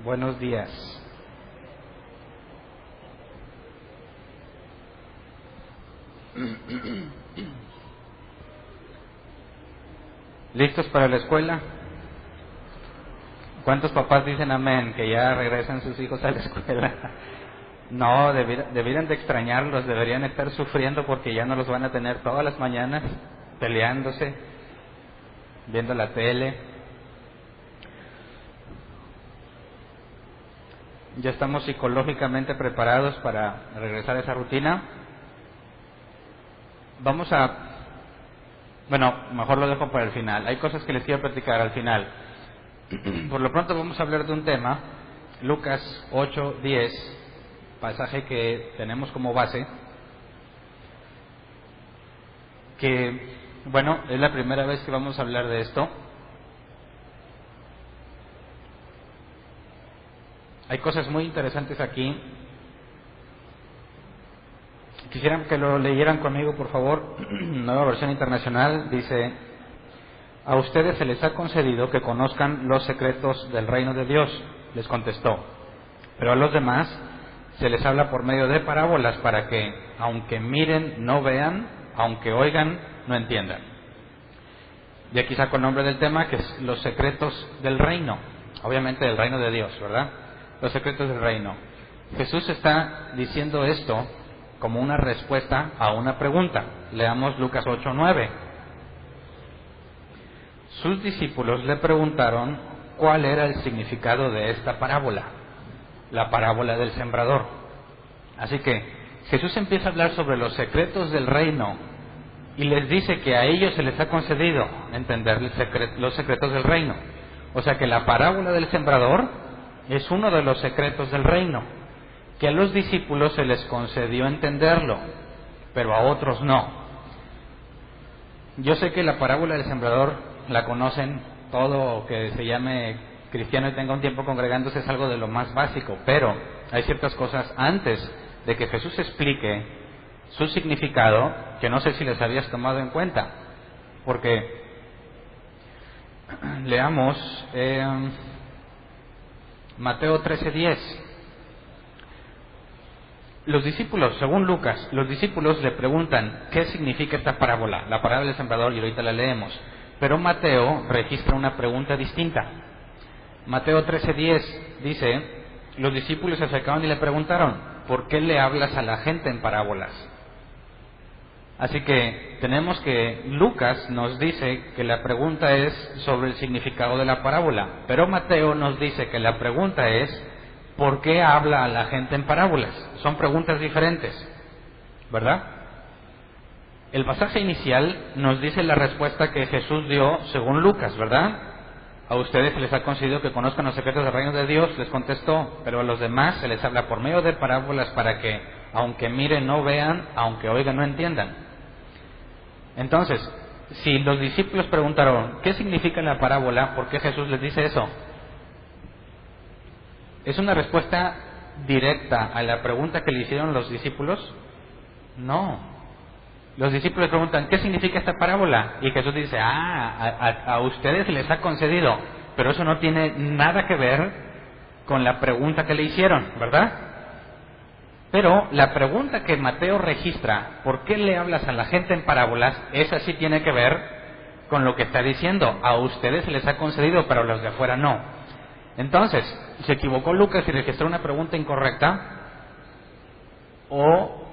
Buenos días. ¿Listos para la escuela? ¿Cuántos papás dicen amén, que ya regresan sus hijos a la escuela? No, debieran de extrañarlos, deberían estar sufriendo porque ya no los van a tener todas las mañanas peleándose, viendo la tele. ¿Ya estamos psicológicamente preparados para regresar a esa rutina? Mejor lo dejo para el final. Hay cosas que les quiero platicar al final. Por lo pronto vamos a hablar de un tema, Lucas 8:10, pasaje que tenemos como base, que, es la primera vez que vamos a hablar de esto. Hay cosas muy interesantes aquí. Quisiera que lo leyeran conmigo, por favor. Nueva versión internacional dice: a ustedes se les ha concedido que conozcan los secretos del reino de Dios, les contestó. Pero a los demás se les habla por medio de parábolas para que, aunque miren, no vean, aunque oigan, no entiendan. Y aquí saco el nombre del tema, que es los secretos del reino. Obviamente del reino de Dios, ¿verdad? Los secretos del reino. Jesús está diciendo esto como una respuesta a una pregunta. Leamos Lucas 8:9. Sus discípulos le preguntaron cuál era el significado de esta parábola, la parábola del sembrador. Así que Jesús empieza a hablar sobre los secretos del reino y les dice que a ellos se les ha concedido entender los secretos del reino. O sea que la parábola del sembrador es uno de los secretos del reino, que a los discípulos se les concedió entenderlo, pero a otros no. Yo sé que la parábola del sembrador la conocen, todo que se llame cristiano y tenga un tiempo congregándose es algo de lo más básico, pero hay ciertas cosas antes de que Jesús explique su significado que no sé si les habías tomado en cuenta, porque leamos Mateo 13:10. Los discípulos, según Lucas, los discípulos le preguntan ¿qué significa esta parábola? La parábola del sembrador, y ahorita la leemos. Pero Mateo registra una pregunta distinta. Mateo 13:10 dice: los discípulos se acercaron y le preguntaron ¿por qué le hablas a la gente en parábolas? Así que tenemos que Lucas nos dice que la pregunta es sobre el significado de la parábola, pero Mateo nos dice que la pregunta es ¿por qué habla a la gente en parábolas? Son preguntas diferentes, ¿verdad? El pasaje inicial nos dice la respuesta que Jesús dio según Lucas, ¿verdad? A ustedes se les ha concedido que conozcan los secretos del reino de Dios, les contestó, pero a los demás se les habla por medio de parábolas para que, aunque miren no vean, aunque oigan no entiendan. Entonces, si los discípulos preguntaron ¿qué significa la parábola? ¿Por qué Jesús les dice eso? ¿Es una respuesta directa a la pregunta que le hicieron los discípulos? No. Los discípulos preguntan ¿qué significa esta parábola? Y Jesús dice a ustedes se les ha concedido, pero eso no tiene nada que ver con la pregunta que le hicieron, ¿verdad? Pero la pregunta que Mateo registra, ¿por qué le hablas a la gente en parábolas? Esa sí tiene que ver con lo que está diciendo. A ustedes se les ha concedido, pero a los de afuera no. Entonces, ¿se equivocó Lucas y registró una pregunta incorrecta? ¿O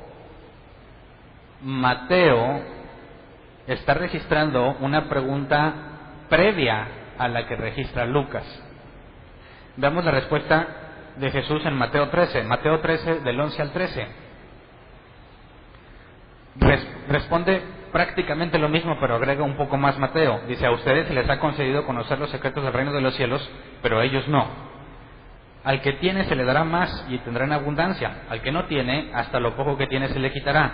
Mateo está registrando una pregunta previa a la que registra Lucas? Veamos la respuesta de Jesús en Mateo 13, del 11 al 13. Responde prácticamente lo mismo, pero agrega un poco más Mateo. Dice: a ustedes se les ha concedido conocer los secretos del reino de los cielos, pero a ellos no. Al que tiene se le dará más y tendrá en abundancia. Al que no tiene, hasta lo poco que tiene se le quitará.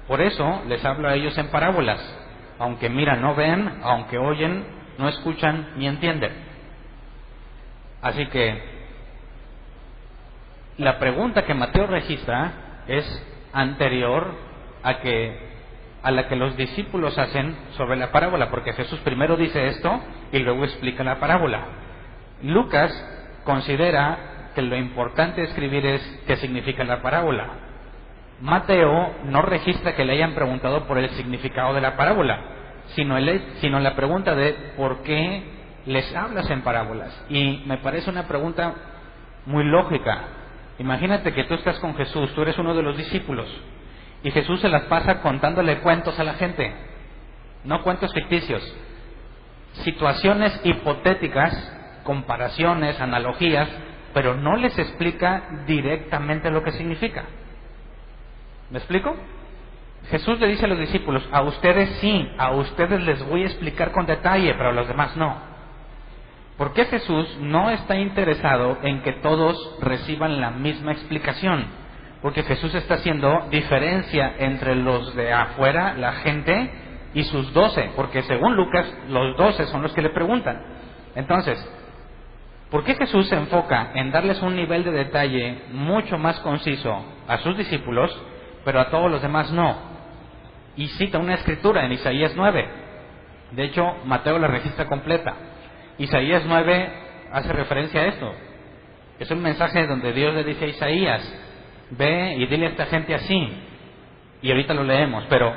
Por eso les hablo a ellos en parábolas. Aunque miran no ven, aunque oyen no escuchan ni entienden. Así que la pregunta que Mateo registra es anterior a la que los discípulos hacen sobre la parábola, porque Jesús primero dice esto y luego explica la parábola. Lucas considera que lo importante de escribir es qué significa la parábola. Mateo no registra que le hayan preguntado por el significado de la parábola, sino la pregunta de ¿por qué les hablas en parábolas? Y me parece una pregunta muy lógica. Imagínate que tú estás con Jesús, tú eres uno de los discípulos, y Jesús se las pasa contándole cuentos a la gente, no cuentos ficticios, situaciones hipotéticas, comparaciones, analogías, pero no les explica directamente lo que significa. ¿Me explico? Jesús le dice a los discípulos, a ustedes sí, a ustedes les voy a explicar con detalle, pero a los demás no. ¿Por qué Jesús no está interesado en que todos reciban la misma explicación? Porque Jesús está haciendo diferencia entre los de afuera, la gente, y sus 12, porque según Lucas, los 12 son los que le preguntan. Entonces, ¿por qué Jesús se enfoca en darles un nivel de detalle mucho más conciso a sus discípulos, pero a todos los demás no? Y cita una escritura en Isaías 9. De hecho, Mateo la registra completa. Isaías 9 hace referencia a esto. Es un mensaje donde Dios le dice a Isaías, ve y dile a esta gente así. Y ahorita lo leemos, pero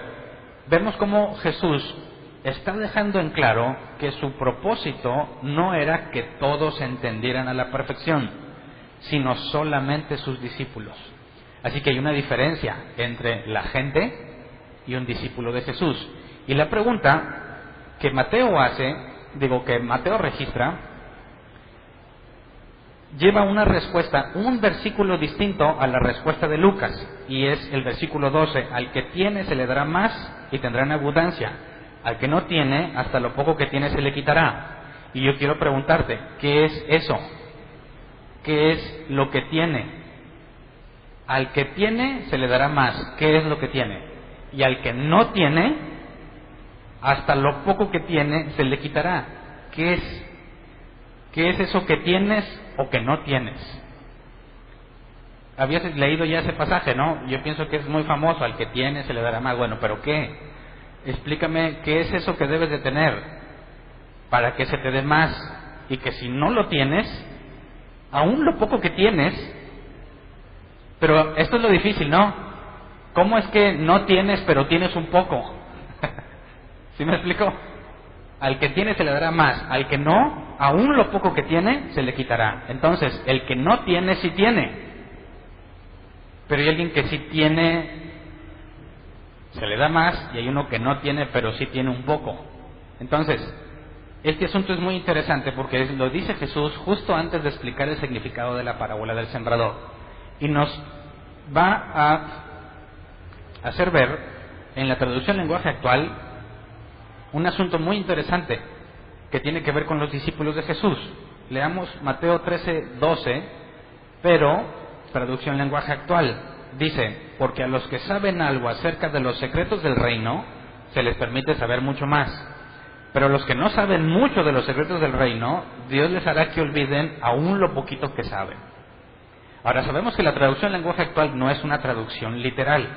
vemos cómo Jesús está dejando en claro que su propósito no era que todos entendieran a la perfección, sino solamente sus discípulos. Así que hay una diferencia entre la gente y un discípulo de Jesús. Y la pregunta que Mateo registra, lleva una respuesta, un versículo distinto a la respuesta de Lucas, y es el versículo 12, al que tiene se le dará más y tendrá en abundancia, al que no tiene, hasta lo poco que tiene se le quitará. Y yo quiero preguntarte, ¿qué es eso? ¿Qué es lo que tiene? Al que tiene se le dará más, ¿qué es lo que tiene? Y al que no tiene, hasta lo poco que tiene se le quitará. ¿Qué es? ¿Qué es eso que tienes o que no tienes? Habías leído ya ese pasaje, ¿no? Yo pienso que es muy famoso, al que tiene se le dará más. Bueno, ¿pero qué? Explícame qué es eso que debes de tener para que se te dé más, y que si no lo tienes, aún lo poco que tienes. Pero esto es lo difícil, ¿no? ¿Cómo es que no tienes pero tienes un poco? ¿Sí me explico? Al que tiene se le dará más, al que no, aún lo poco que tiene se le quitará. Entonces, el que no tiene, sí tiene. Pero hay alguien que sí tiene, se le da más, y hay uno que no tiene, pero sí tiene un poco. Entonces, este asunto es muy interesante porque lo dice Jesús justo antes de explicar el significado de la parábola del sembrador. Y nos va a hacer ver, en la traducción lenguaje actual, un asunto muy interesante que tiene que ver con los discípulos de Jesús. Leamos Mateo 13:12, pero traducción lenguaje actual. Dice, porque a los que saben algo acerca de los secretos del reino, se les permite saber mucho más. Pero a los que no saben mucho de los secretos del reino, Dios les hará que olviden aún lo poquito que saben. Ahora, sabemos que la traducción lenguaje actual no es una traducción literal,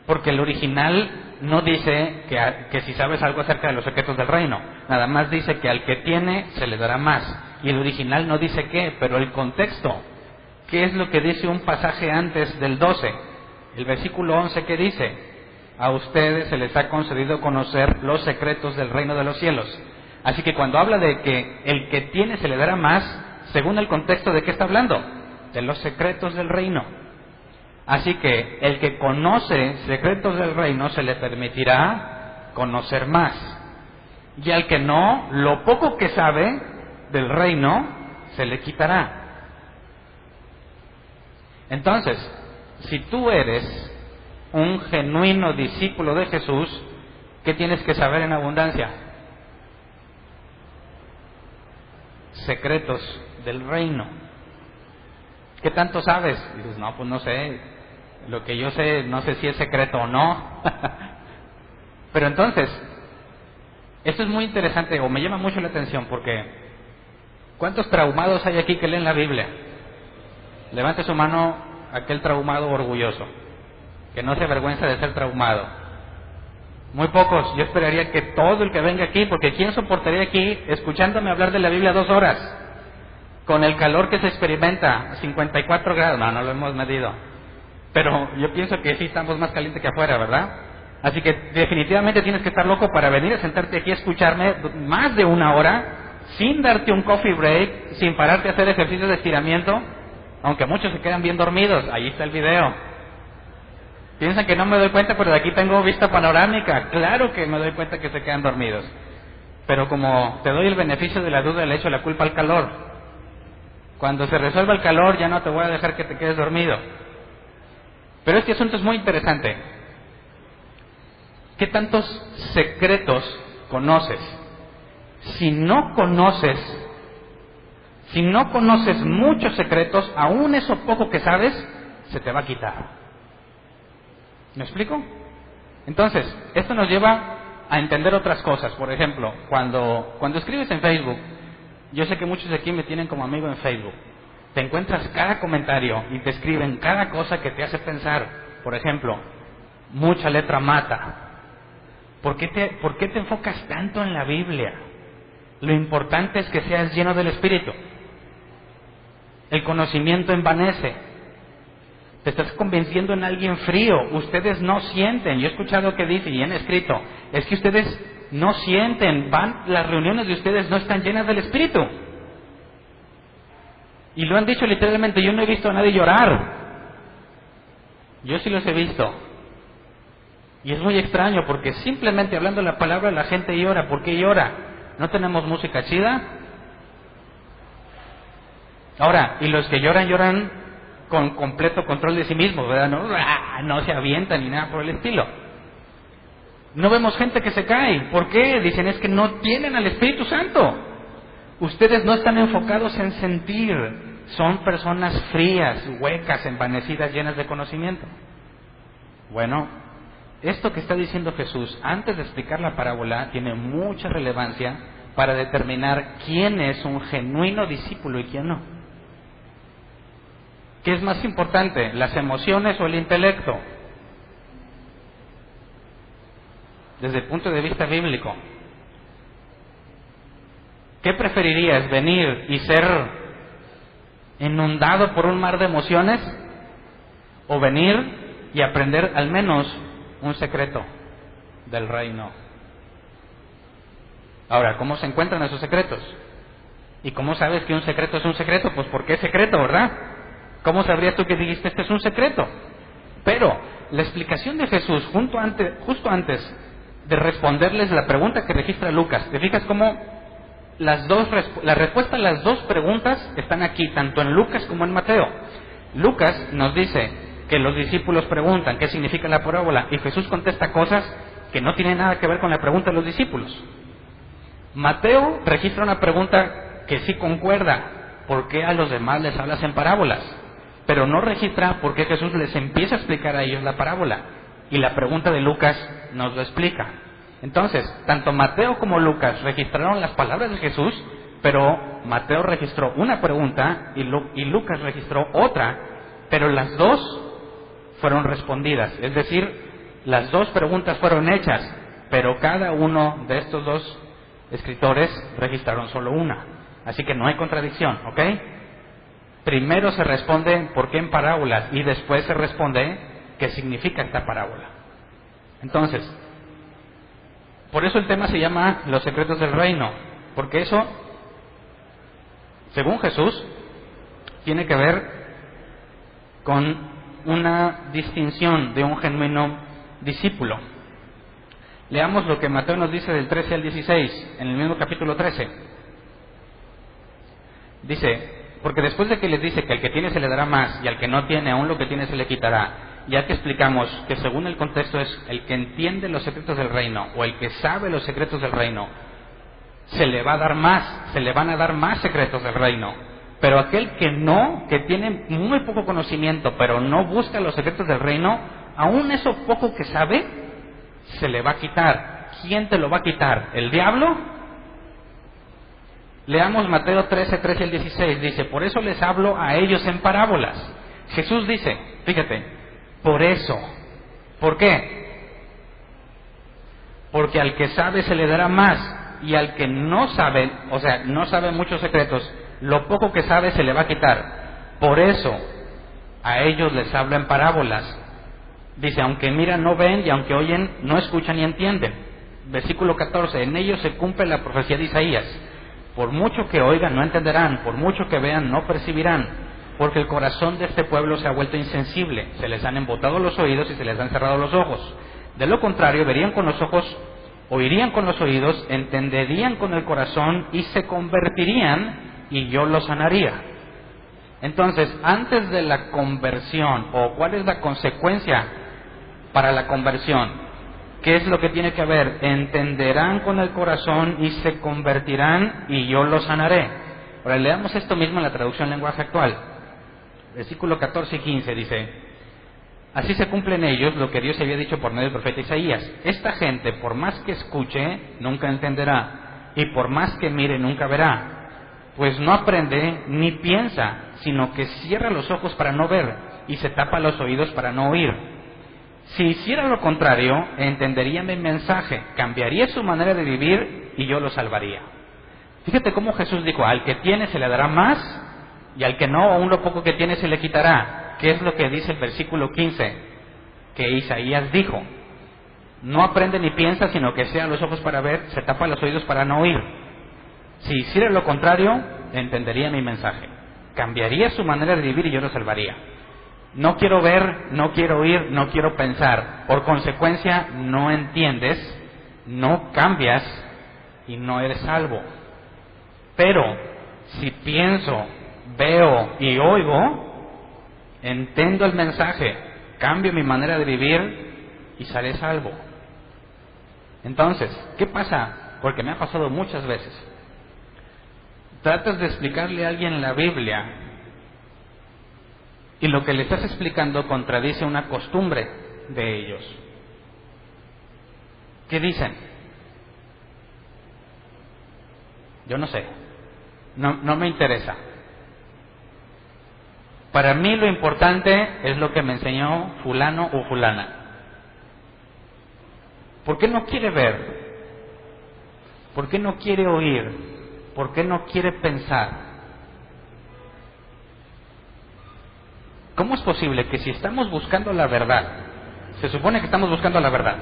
porque el original no dice que si sabes algo acerca de los secretos del reino, nada más dice que al que tiene se le dará más, y el original no dice qué, pero el contexto, ¿qué es lo que dice un pasaje antes del 12? El versículo 11, ¿qué dice? A ustedes se les ha concedido conocer los secretos del reino de los cielos. Así que cuando habla de que el que tiene se le dará más, según el contexto, ¿de qué está hablando? De los secretos del reino. Así que el que conoce secretos del reino se le permitirá conocer más, y al que no, lo poco que sabe del reino se le quitará. Entonces, si tú eres un genuino discípulo de Jesús, ¿qué tienes que saber en abundancia? Secretos del reino. ¿Qué tanto sabes? Y dices, no, pues no sé. Lo que yo sé, no sé si es secreto o no. Pero entonces, esto es muy interesante, o me llama mucho la atención, porque ¿cuántos traumados hay aquí que leen la Biblia? Levante su mano aquel traumado orgulloso, que no se avergüenza de ser traumado. Muy pocos. Yo esperaría que todo el que venga aquí, porque ¿quién soportaría aquí escuchándome hablar de la Biblia 2 horas? con el calor que se experimenta, 54 grados, no lo hemos medido, pero yo pienso que sí estamos más calientes que afuera, ¿verdad? Así que definitivamente tienes que estar loco para venir a sentarte aquí a escucharme más de una hora, sin darte un coffee break, sin pararte a hacer ejercicios de estiramiento, aunque muchos se quedan bien dormidos. Ahí está el video. Piensan que no me doy cuenta, pero de aquí tengo vista panorámica. Claro que me doy cuenta que se quedan dormidos. Pero como te doy el beneficio de la duda, le echo la culpa al calor. Cuando se resuelva el calor, ya no te voy a dejar que te quedes dormido. Pero este asunto es muy interesante. ¿Qué tantos secretos conoces? Si no conoces muchos secretos, aún eso poco que sabes, se te va a quitar. ¿Me explico? Entonces, esto nos lleva a entender otras cosas. Por ejemplo, cuando escribes en Facebook, yo sé que muchos de aquí me tienen como amigo en Facebook, te encuentras cada comentario y te escriben cada cosa que te hace pensar. Por ejemplo, mucha letra mata. ¿Por qué te enfocas tanto en la Biblia? Lo importante es que seas lleno del Espíritu. El conocimiento envanece. Te estás convenciendo en alguien frío. Ustedes no sienten. Yo he escuchado que dice y han escrito, es que ustedes no sienten, las reuniones de ustedes no están llenas del Espíritu. Y lo han dicho literalmente, yo no he visto a nadie llorar. Yo sí los he visto. Y es muy extraño porque simplemente hablando la palabra la gente llora. ¿Por qué llora? ¿No tenemos música chida? Ahora, y los que lloran con completo control de sí mismos, ¿verdad? No se avientan ni nada por el estilo. No vemos gente que se cae. ¿Por qué? Dicen, es que no tienen al Espíritu Santo. Ustedes no están enfocados en sentir. Son personas frías, huecas, envanecidas, llenas de conocimiento. Bueno, esto que está diciendo Jesús antes de explicar la parábola tiene mucha relevancia para determinar quién es un genuino discípulo y quién no. ¿Qué es más importante, las emociones o el intelecto? Desde el punto de vista bíblico, ¿qué preferirías, venir y ser inundado por un mar de emociones o venir y aprender al menos un secreto del reino? Ahora, ¿cómo se encuentran esos secretos? ¿Y cómo sabes que un secreto es un secreto? Pues porque es secreto, ¿verdad? ¿Cómo sabrías tú que dijiste este es un secreto? Pero la explicación de Jesús justo antes de responderles la pregunta que registra Lucas, ¿te fijas cómo la respuesta a las dos preguntas están aquí, tanto en Lucas como en Mateo? Lucas nos dice que los discípulos preguntan qué significa la parábola y Jesús contesta cosas que no tienen nada que ver con la pregunta de los discípulos. Mateo registra una pregunta que sí concuerda: ¿por qué a los demás les hablas en parábolas? Pero no registra por qué Jesús les empieza a explicar a ellos la parábola. Y la pregunta de Lucas nos lo explica. Entonces, tanto Mateo como Lucas registraron las palabras de Jesús, pero Mateo registró una pregunta y Lucas registró otra, pero las dos fueron respondidas. Es decir, las dos preguntas fueron hechas, pero cada uno de estos dos escritores registraron solo una. Así que no hay contradicción, ¿ok? Primero se responde por qué en parábolas y después se responde qué significa esta parábola. Entonces, por eso el tema se llama los secretos del reino, porque eso, según Jesús, tiene que ver con una distinción de un genuino discípulo. Leamos lo que Mateo nos dice del 13 al 16, en el mismo capítulo 13. Dice, porque después de que les dice que al que tiene se le dará más y al que no tiene aún lo que tiene se le quitará, ya que explicamos que según el contexto es el que entiende los secretos del reino o el que sabe los secretos del reino, se le va a dar más, se le van a dar más secretos del reino. Pero aquel que no, que tiene muy poco conocimiento, pero no busca los secretos del reino, aún eso poco que sabe, se le va a quitar. ¿Quién te lo va a quitar? ¿El diablo? Leamos Mateo 13, 13 al 16. Dice, por eso les hablo a ellos en parábolas. Jesús dice, fíjate, por eso. ¿Por qué? Porque al que sabe se le dará más, y al que no sabe, o sea, no sabe muchos secretos, lo poco que sabe se le va a quitar. Por eso a ellos les habla en parábolas. Dice, aunque miran no ven, y aunque oyen no escuchan ni entienden. Versículo 14, en ellos se cumple la profecía de Isaías. Por mucho que oigan no entenderán, por mucho que vean no percibirán, porque el corazón de este pueblo se ha vuelto insensible, se les han embotado los oídos y se les han cerrado los ojos. De lo contrario, verían con los ojos, oirían con los oídos, entenderían con el corazón y se convertirían y yo los sanaría. Entonces, antes de la conversión, o cuál es la consecuencia para la conversión, ¿qué es lo que tiene que haber? Entenderán con el corazón y se convertirán y yo los sanaré. Ahora leamos esto mismo en la traducción lenguaje actual. Versículo 14 y 15 dice, así se cumple en ellos lo que Dios había dicho por medio del profeta Isaías. Esta gente, por más que escuche, nunca entenderá, y por más que mire, nunca verá. Pues no aprende ni piensa, sino que cierra los ojos para no ver, y se tapa los oídos para no oír. Si hiciera lo contrario, entendería mi mensaje, cambiaría su manera de vivir, y yo lo salvaría. Fíjate cómo Jesús dijo, al que tiene se le dará más, y al que no, aún lo poco que tiene se le quitará. ¿Qué es lo que dice el versículo 15? Que Isaías dijo, no aprende ni piensa, sino que cierra los ojos para ver, se tapa los oídos para no oír. Si hiciera lo contrario, entendería mi mensaje, cambiaría su manera de vivir y yo lo salvaría. No quiero ver, no quiero oír, no quiero pensar. Por consecuencia, no entiendes, no cambias y no eres salvo. Pero si pienso, veo y oigo, entiendo el mensaje, cambio mi manera de vivir y seré salvo. Entonces, ¿qué pasa? Porque me ha pasado muchas veces. Tratas de explicarle a alguien la Biblia y lo que le estás explicando contradice una costumbre de ellos. ¿Qué dicen? Yo no sé, no me interesa. Para mí lo importante es lo que me enseñó fulano o fulana. ¿Por qué no quiere ver? ¿Por qué no quiere oír? ¿Por qué no quiere pensar? ¿Cómo es posible que si estamos buscando la verdad, se supone que estamos buscando la verdad?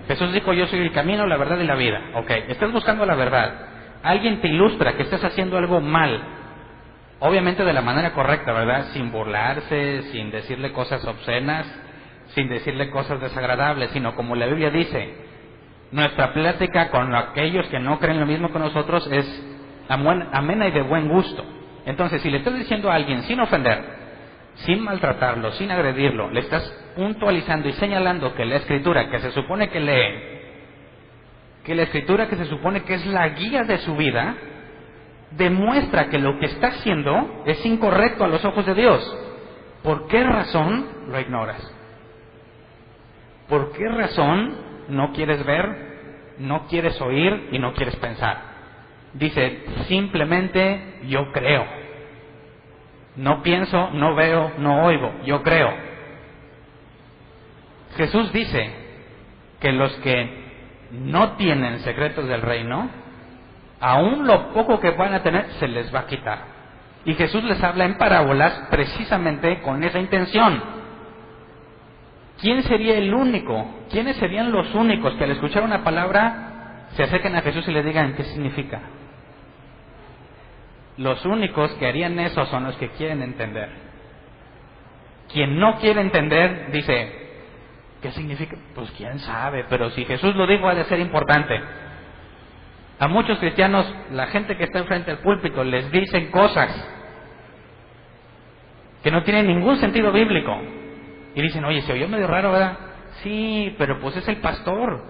Jesús dijo, yo soy el camino, la verdad y la vida. Ok, estás buscando la verdad. Alguien te ilustra que estás haciendo algo mal. Obviamente de la manera correcta, ¿verdad? Sin burlarse, sin decirle cosas obscenas, sin decirle cosas desagradables, sino como la Biblia dice, nuestra plática con aquellos que no creen lo mismo que nosotros es amena y de buen gusto. Entonces, si le estás diciendo a alguien sin ofender, sin maltratarlo, sin agredirlo, le estás puntualizando y señalando que la Escritura que se supone que lee, que la Escritura que se supone que es la guía de su vida, demuestra que lo que está haciendo es incorrecto a los ojos de Dios. ¿Por qué razón lo ignoras? ¿Por qué razón no quieres ver, no quieres oír y no quieres pensar? Dice, simplemente yo creo. No pienso, no veo, no oigo, yo creo. Jesús dice que los que no tienen secretos del reino, aún lo poco que van a tener se les va a quitar. Y Jesús les habla en parábolas precisamente con esa intención. ¿Quién sería el único? ¿Quiénes serían los únicos que al escuchar una palabra se acerquen a Jesús y le digan qué significa? Los únicos que harían eso son los que quieren entender. Quien no quiere entender dice, ¿qué significa? Pues quién sabe, pero si Jesús lo dijo ha de ser importante. A muchos cristianos, la gente que está enfrente del púlpito les dicen cosas que no tienen ningún sentido bíblico. Y dicen, oye, se oyó medio raro, ¿verdad? Sí, pero pues es el pastor.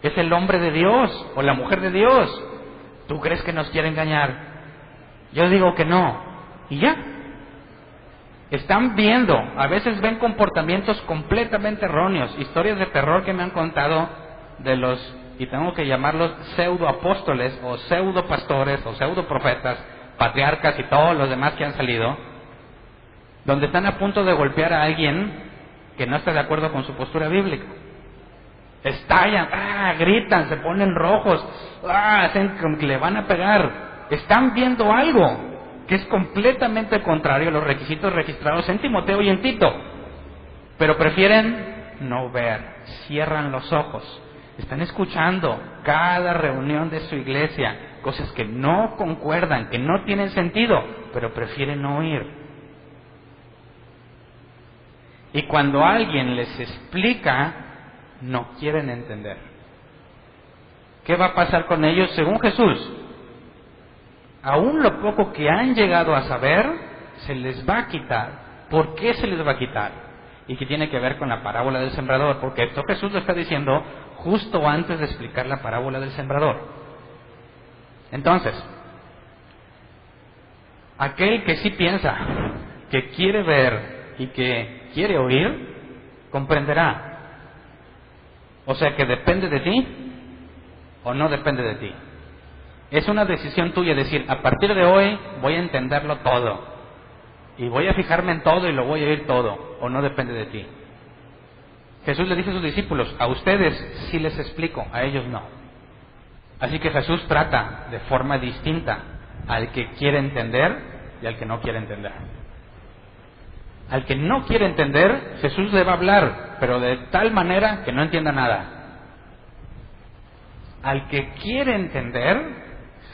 Es el hombre de Dios o la mujer de Dios. ¿Tú crees que nos quiere engañar? Yo digo que no. Y ya. Están viendo, a veces ven comportamientos completamente erróneos, historias de terror que me han contado de los, y tengo que llamarlos pseudo apóstoles o pseudo pastores o pseudo profetas, patriarcas y todos los demás que han salido, donde están a punto de golpear a alguien que no está de acuerdo con su postura bíblica. Estallan, gritan, se ponen rojos, hacen como que le van a pegar. están viendo algo que es completamente contrario a los requisitos registrados en Timoteo y en Tito, pero prefieren no ver, cierran los ojos, están escuchando cada reunión de su iglesia, cosas que no concuerdan, que no tienen sentido, pero prefieren no oír. Y cuando alguien les explica, no quieren entender. ¿Qué va a pasar con ellos según Jesús? Aún lo poco que han llegado a saber, se les va a quitar. ¿Por qué se les va a quitar? Y que tiene que ver con la parábola del sembrador, porque esto Jesús lo está diciendo justo antes de explicar la parábola del sembrador. Entonces, aquel que sí piensa, que quiere ver y que quiere oír, comprenderá. O sea que depende de ti o no depende de ti. Es una decisión tuya decir, a partir de hoy voy a entenderlo todo y voy a fijarme en todo y lo voy a oír todo, o no depende de ti. Jesús le dice a sus discípulos, a ustedes sí les explico, a ellos no. Así que Jesús trata de forma distinta al que quiere entender y al que no quiere entender. Al que no quiere entender, Jesús le va a hablar, pero de tal manera que no entienda nada. Al que quiere entender,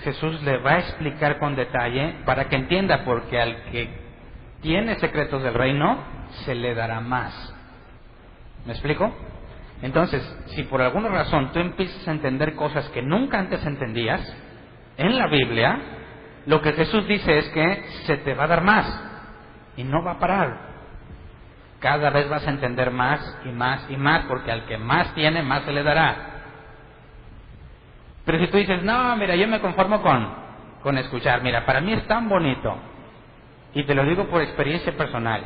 Jesús le va a explicar con detalle para que entienda, porque al que tiene secretos del reino, se le dará más. ¿Me explico? Entonces, si por alguna razón tú empiezas a entender cosas que nunca antes entendías, en la Biblia, lo que Jesús dice es que se te va a dar más y no va a parar. Cada vez vas a entender más y más y más, porque al que más tiene, más se le dará. Pero si tú dices, no, mira, yo me conformo con escuchar, mira, para mí es tan bonito, y te lo digo por experiencia personal,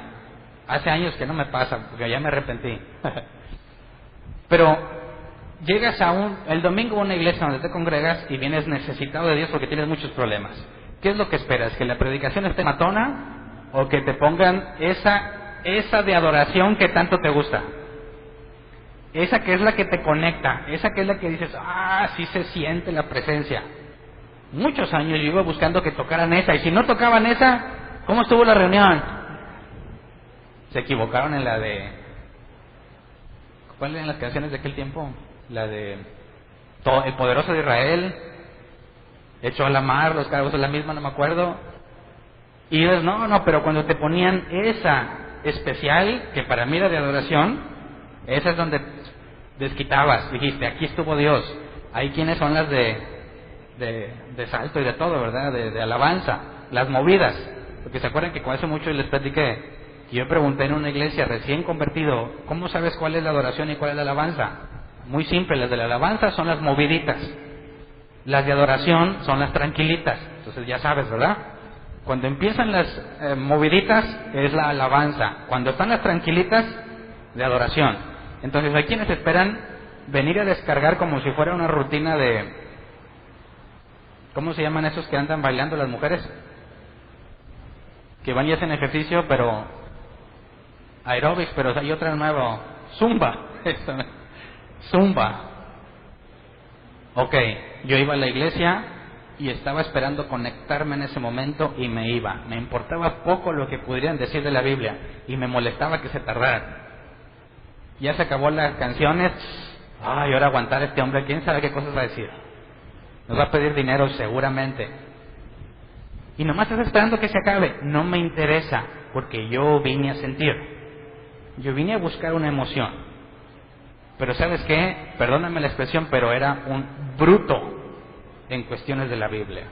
hace años que no me pasa, porque ya me arrepentí, pero llegas el domingo a una iglesia donde te congregas y vienes necesitado de Dios porque tienes muchos problemas. ¿Qué es lo que esperas? ¿Que la predicación esté matona o que te pongan esa de adoración que tanto te gusta? Esa que es la que te conecta, esa que es la que dices, sí se siente la presencia. Muchos años yo iba buscando que tocaran esa, y si no tocaban esa, ¿cómo estuvo la reunión? Se equivocaron en la de... ¿Cuáles eran las canciones de aquel tiempo? La de El Poderoso de Israel, Echó a la mar, Los Cargos de la Misma, no me acuerdo. Y dices, no, pero cuando te ponían esa especial, que para mí era de adoración, esa es donde desquitabas, dijiste, aquí estuvo Dios. Hay quienes son las de salto y de todo, ¿verdad? De alabanza, las movidas. Porque se acuerdan que con eso mucho les platiqué. Y yo pregunté en una iglesia recién convertido, ¿cómo sabes cuál es la adoración y cuál es la alabanza? Muy simple, las de la alabanza son las moviditas, las de adoración son las tranquilitas. Entonces ya sabes, ¿verdad? Cuando empiezan las moviditas es la alabanza, cuando están las tranquilitas, de adoración. Entonces hay quienes esperan venir a descargar como si fuera una rutina de... ¿Cómo se llaman esos que andan bailando las mujeres? Que van y hacen ejercicio, pero... aeróbics, pero hay otra nueva, Zumba. Zumba. Ok, yo iba a la iglesia y estaba esperando conectarme en ese momento y me iba. Me importaba poco lo que pudieran decir de la Biblia y me molestaba que se tardaran. Ya se acabó las canciones. Ahora aguantar a este hombre, quién sabe qué cosas va a decir. Nos va a pedir dinero seguramente. Y nomás estás esperando que se acabe. No me interesa, porque yo vine a sentir. Yo vine a buscar una emoción. Pero ¿sabes qué? Perdóname la expresión, pero era un bruto en cuestiones de la Biblia.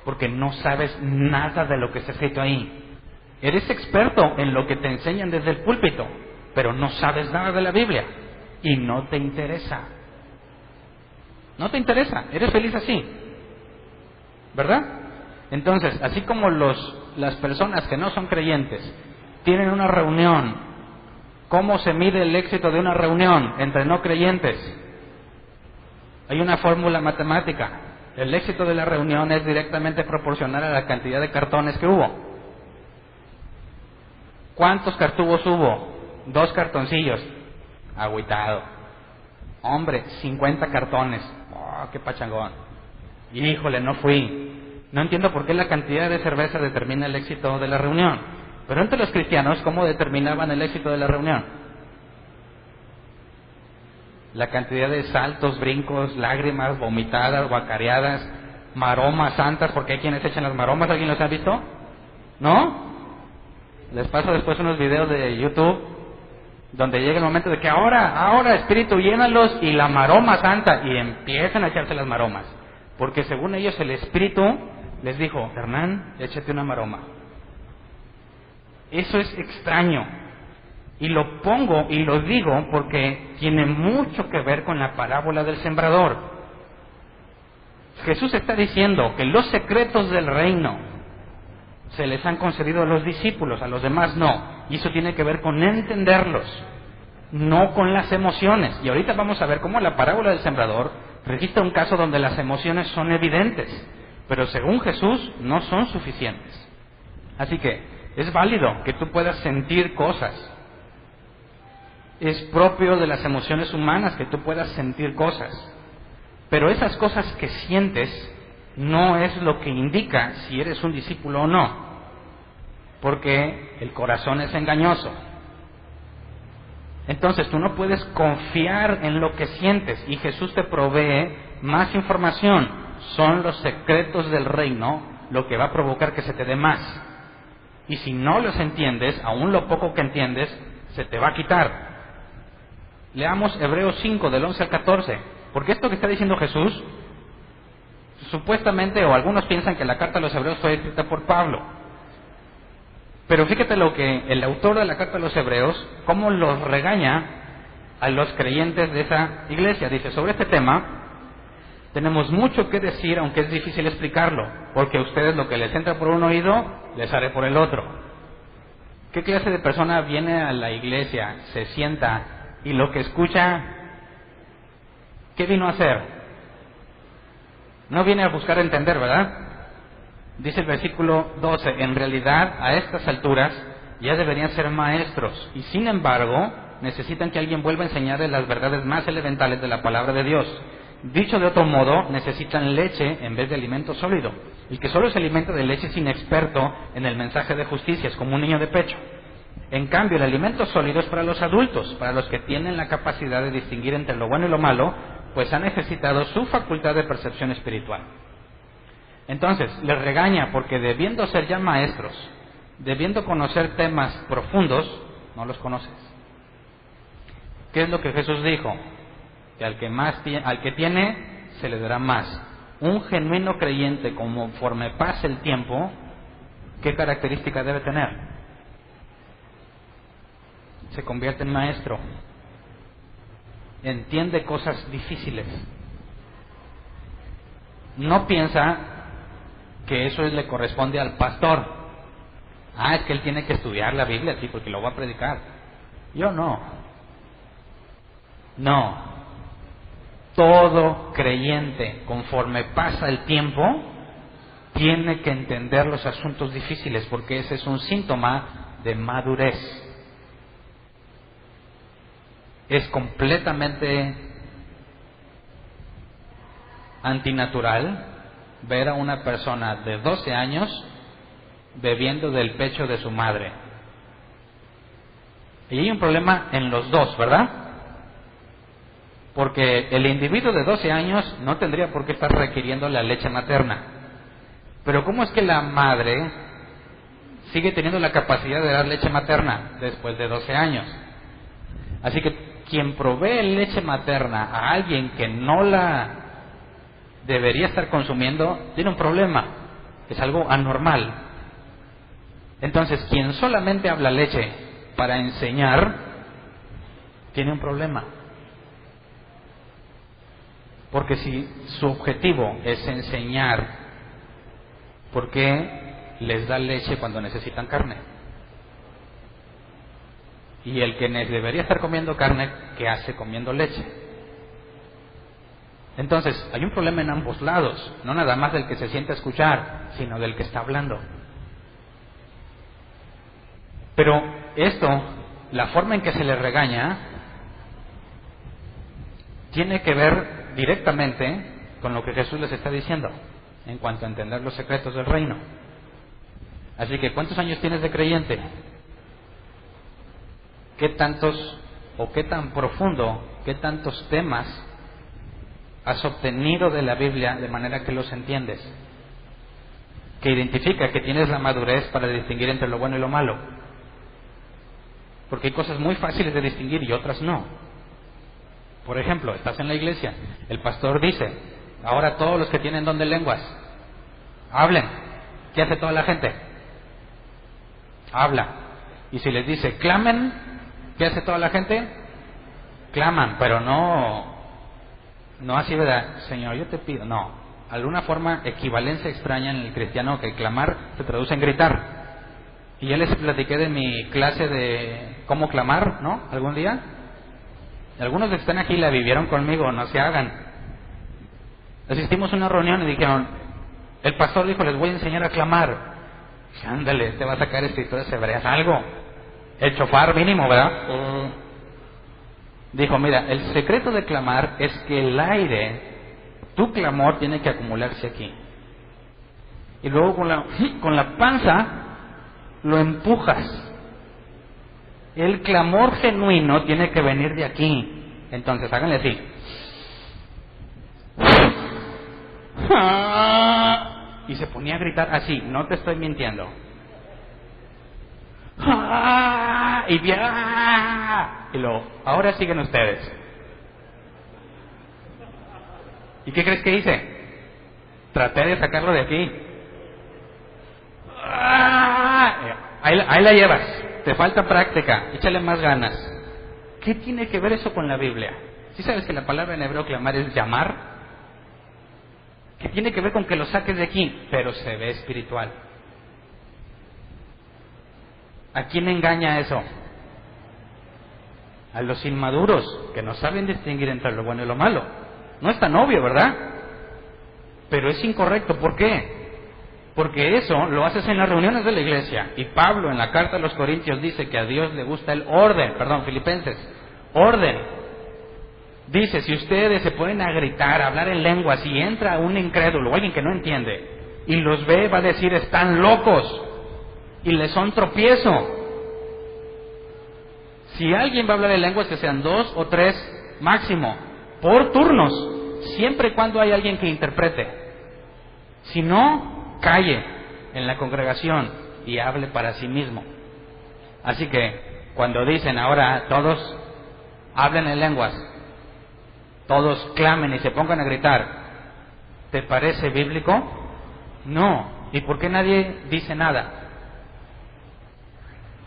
Porque no sabes nada de lo que está escrito ahí. Eres experto en lo que te enseñan desde el púlpito, pero no sabes nada de la Biblia y no te interesa. No te interesa, eres feliz así, ¿verdad? Entonces, así como las personas que no son creyentes tienen una reunión, ¿cómo se mide el éxito de una reunión entre no creyentes? Hay una fórmula matemática. El éxito de la reunión es directamente proporcional a la cantidad de cartones que hubo. ¿Cuántos cartubos hubo? 2 cartoncillos. Agüitado. Hombre, 50 cartones. ¡Oh, qué pachangón! Híjole, no fui. No entiendo por qué la cantidad de cerveza determina el éxito de la reunión. Pero entre los cristianos, ¿cómo determinaban el éxito de la reunión? La cantidad de saltos, brincos, lágrimas, vomitadas, guacareadas, maromas santas, porque hay quienes echan las maromas. ¿Alguien los ha visto? ¿No? Les paso después unos videos de YouTube donde llega el momento de que ahora Espíritu, llénalos, y la maroma santa, y empiezan a echarse las maromas, porque según ellos el Espíritu les dijo: Hernán, échate una maroma. Eso es extraño, y lo pongo y lo digo porque tiene mucho que ver con la parábola del sembrador. Jesús está diciendo que los secretos del reino se les han concedido a los discípulos, a los demás no. Y eso tiene que ver con entenderlos, no con las emociones. Y ahorita vamos a ver cómo la parábola del sembrador registra un caso donde las emociones son evidentes, pero según Jesús no son suficientes. Así que es válido que tú puedas sentir cosas. Es propio de las emociones humanas que tú puedas sentir cosas. Pero esas cosas que sientes no es lo que indica si eres un discípulo o no, porque el corazón es engañoso. Entonces tú no puedes confiar en lo que sientes, y Jesús te provee más información. Son los secretos del reino lo que va a provocar que se te dé más. Y si no los entiendes, aún lo poco que entiendes se te va a quitar. Leamos Hebreos 5 del 11 al 14, porque esto que está diciendo Jesús, supuestamente, o algunos piensan que la carta a los Hebreos fue escrita por Pablo. Pero fíjate lo que el autor de la carta a los Hebreos, cómo los regaña a los creyentes de esa iglesia. Dice: sobre este tema tenemos mucho que decir, aunque es difícil explicarlo, porque a ustedes lo que les entra por un oído, les haré por el otro. ¿Qué clase de persona viene a la iglesia, se sienta, y lo que escucha, qué vino a hacer? No viene a buscar entender, ¿verdad? Dice el versículo 12: en realidad, a estas alturas ya deberían ser maestros, y sin embargo necesitan que alguien vuelva a enseñarles las verdades más elementales de la palabra de Dios. Dicho de otro modo, necesitan leche en vez de alimento sólido. El que solo se alimenta de leche es inexperto en el mensaje de justicia, es como un niño de pecho. En cambio, el alimento sólido es para los adultos, para los que tienen la capacidad de distinguir entre lo bueno y lo malo, pues han ejercitado su facultad de percepción espiritual. Entonces, les regaña porque debiendo ser ya maestros, debiendo conocer temas profundos, no los conoces. ¿Qué es lo que Jesús dijo? Que al que tiene, se le dará más. Un genuino creyente, conforme pase el tiempo, ¿qué característica debe tener? Se convierte en maestro. Entiende cosas difíciles. No piensa que eso le corresponde al pastor. Es que él tiene que estudiar la Biblia, sí, porque lo va a predicar. Yo no. No. Todo creyente, conforme pasa el tiempo, tiene que entender los asuntos difíciles, porque ese es un síntoma de madurez. Es completamente antinatural ver a una persona de 12 años bebiendo del pecho de su madre. Y hay un problema en los dos, ¿verdad? Porque el individuo de 12 años no tendría por qué estar requiriendo la leche materna. Pero ¿cómo es que la madre sigue teniendo la capacidad de dar leche materna después de 12 años? Así que quien provee leche materna a alguien que no la debería estar consumiendo, tiene un problema. Es algo anormal. Entonces, quien solamente habla leche para enseñar, tiene un problema. Porque si su objetivo es enseñar, ¿por qué les da leche cuando necesitan carne? Y el que debería estar comiendo carne, ¿qué hace comiendo leche? Entonces, hay un problema en ambos lados, no nada más del que se siente a escuchar, sino del que está hablando. Pero esto, la forma en que se le regaña, tiene que ver directamente con lo que Jesús les está diciendo en cuanto a entender los secretos del reino. Así que, ¿cuántos años tienes de creyente? ¿Qué tantos o qué tan profundo, qué tantos temas has obtenido de la Biblia de manera que los entiendes? Que identifica que tienes la madurez para distinguir entre lo bueno y lo malo. Porque hay cosas muy fáciles de distinguir y otras no. Por ejemplo, estás en la iglesia, el pastor dice: ahora todos los que tienen don de lenguas, hablen. ¿Qué hace toda la gente? Habla. Y si les dice clamen, ¿qué hace toda la gente? Claman, pero no así, ¿verdad? Señor, yo te pido. No, alguna forma, equivalencia extraña en el cristiano, que clamar se traduce en gritar. Y ya les platiqué de mi clase de cómo clamar, ¿no? ¿Algún día? Algunos que están aquí la vivieron conmigo, no se hagan. Asistimos a una reunión y dijeron, el pastor dijo, les voy a enseñar a clamar. Dije, ándale, te va a sacar escrituras hebreas, algo. El chofar mínimo, ¿verdad? Dijo, mira, el secreto de clamar es que el aire, tu clamor tiene que acumularse aquí. Y luego con la panza lo empujas. El clamor genuino tiene que venir de aquí. Entonces, háganle así. Y se ponía a gritar así, no te estoy mintiendo. Y luego, ahora siguen ustedes. ¿Y qué crees que hice? Traté de sacarlo de aquí. Ahí la llevas. Te falta práctica, échale más ganas. ¿Qué tiene que ver eso con la Biblia? ¿Sí sabes que la palabra en hebreo clamar es llamar? ¿Qué tiene que ver con que lo saques de aquí? Pero se ve espiritual. ¿A quién engaña eso? A los inmaduros, que no saben distinguir entre lo bueno y lo malo. No es tan obvio, ¿verdad? Pero es incorrecto. ¿Por qué? Porque eso lo haces en las reuniones de la iglesia. Y Pablo en la carta a los Corintios dice que a Dios le gusta el orden. Filipenses, orden. Dice, si ustedes se ponen a gritar, a hablar en lenguas, y entra un incrédulo o alguien que no entiende y los ve, va a decir, están locos, y les son tropiezo. Si alguien va a hablar en lenguas, que sean 2 o 3 máximo, por turnos, siempre y cuando hay alguien que interprete. Si no, calle en la congregación y hable para sí mismo. Así que cuando dicen ahora todos hablen en lenguas, todos clamen y se pongan a gritar, ¿te parece bíblico? No. ¿Y por qué nadie dice nada?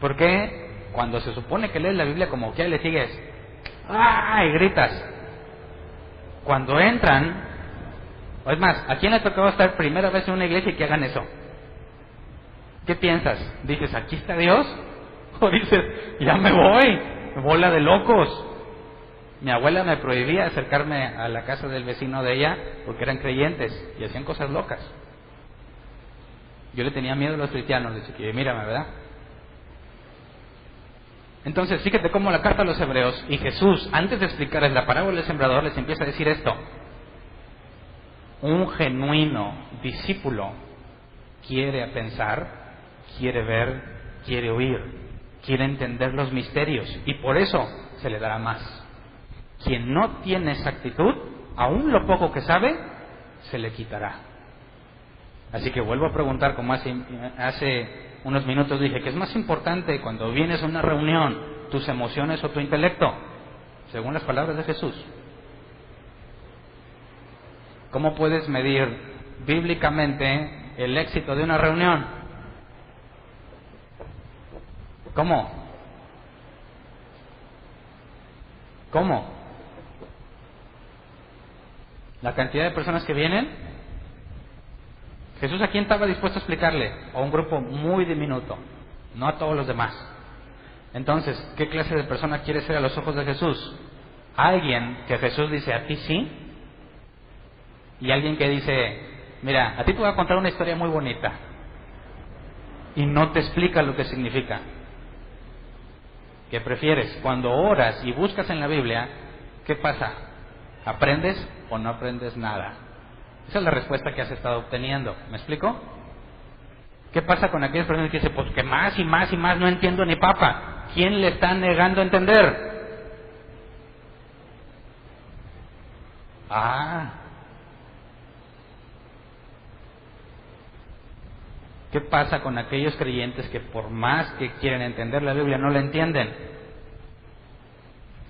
¿Por qué cuando se supone que lees la Biblia como que le sigues y gritas? Cuando entran, o es más, ¿a quién le tocó estar primera vez en una iglesia y que hagan eso? ¿Qué piensas? ¿Dices, aquí está Dios? ¿O dices, ya me voy, bola de locos? Mi abuela me prohibía acercarme a la casa del vecino de ella porque eran creyentes y hacían cosas locas. Yo le tenía miedo a los cristianos, le dije, mírame, ¿verdad? Entonces, fíjate cómo la carta a los hebreos, y Jesús, antes de explicarles la parábola del sembrador, les empieza a decir esto. Un genuino discípulo quiere pensar, quiere ver, quiere oír, quiere entender los misterios, y por eso se le dará más. Quien no tiene esa actitud, aún lo poco que sabe, se le quitará. Así que vuelvo a preguntar, como hace unos minutos dije, ¿qué es más importante cuando vienes a una reunión, tus emociones o tu intelecto? Según las palabras de Jesús. ¿Cómo puedes medir bíblicamente el éxito de una reunión? ¿Cómo? La cantidad de personas que vienen. Jesús, ¿a quién estaba dispuesto a explicarle? A un grupo muy diminuto, no a todos los demás. Entonces, ¿qué clase de persona quiere ser a los ojos de Jesús? Alguien que Jesús dice, a ti sí, y alguien que dice, mira, a ti te voy a contar una historia muy bonita, y no te explica lo que significa. ¿Qué prefieres? Cuando oras y buscas en la Biblia, ¿qué pasa? ¿Aprendes o no aprendes nada? Esa es la respuesta que has estado obteniendo. ¿Me explico? ¿Qué pasa con aquellas personas que dicen, pues que más y más y más no entiendo ni papa? ¿Quién le está negando a entender? ¿Qué pasa con aquellos creyentes que por más que quieren entender la Biblia no la entienden?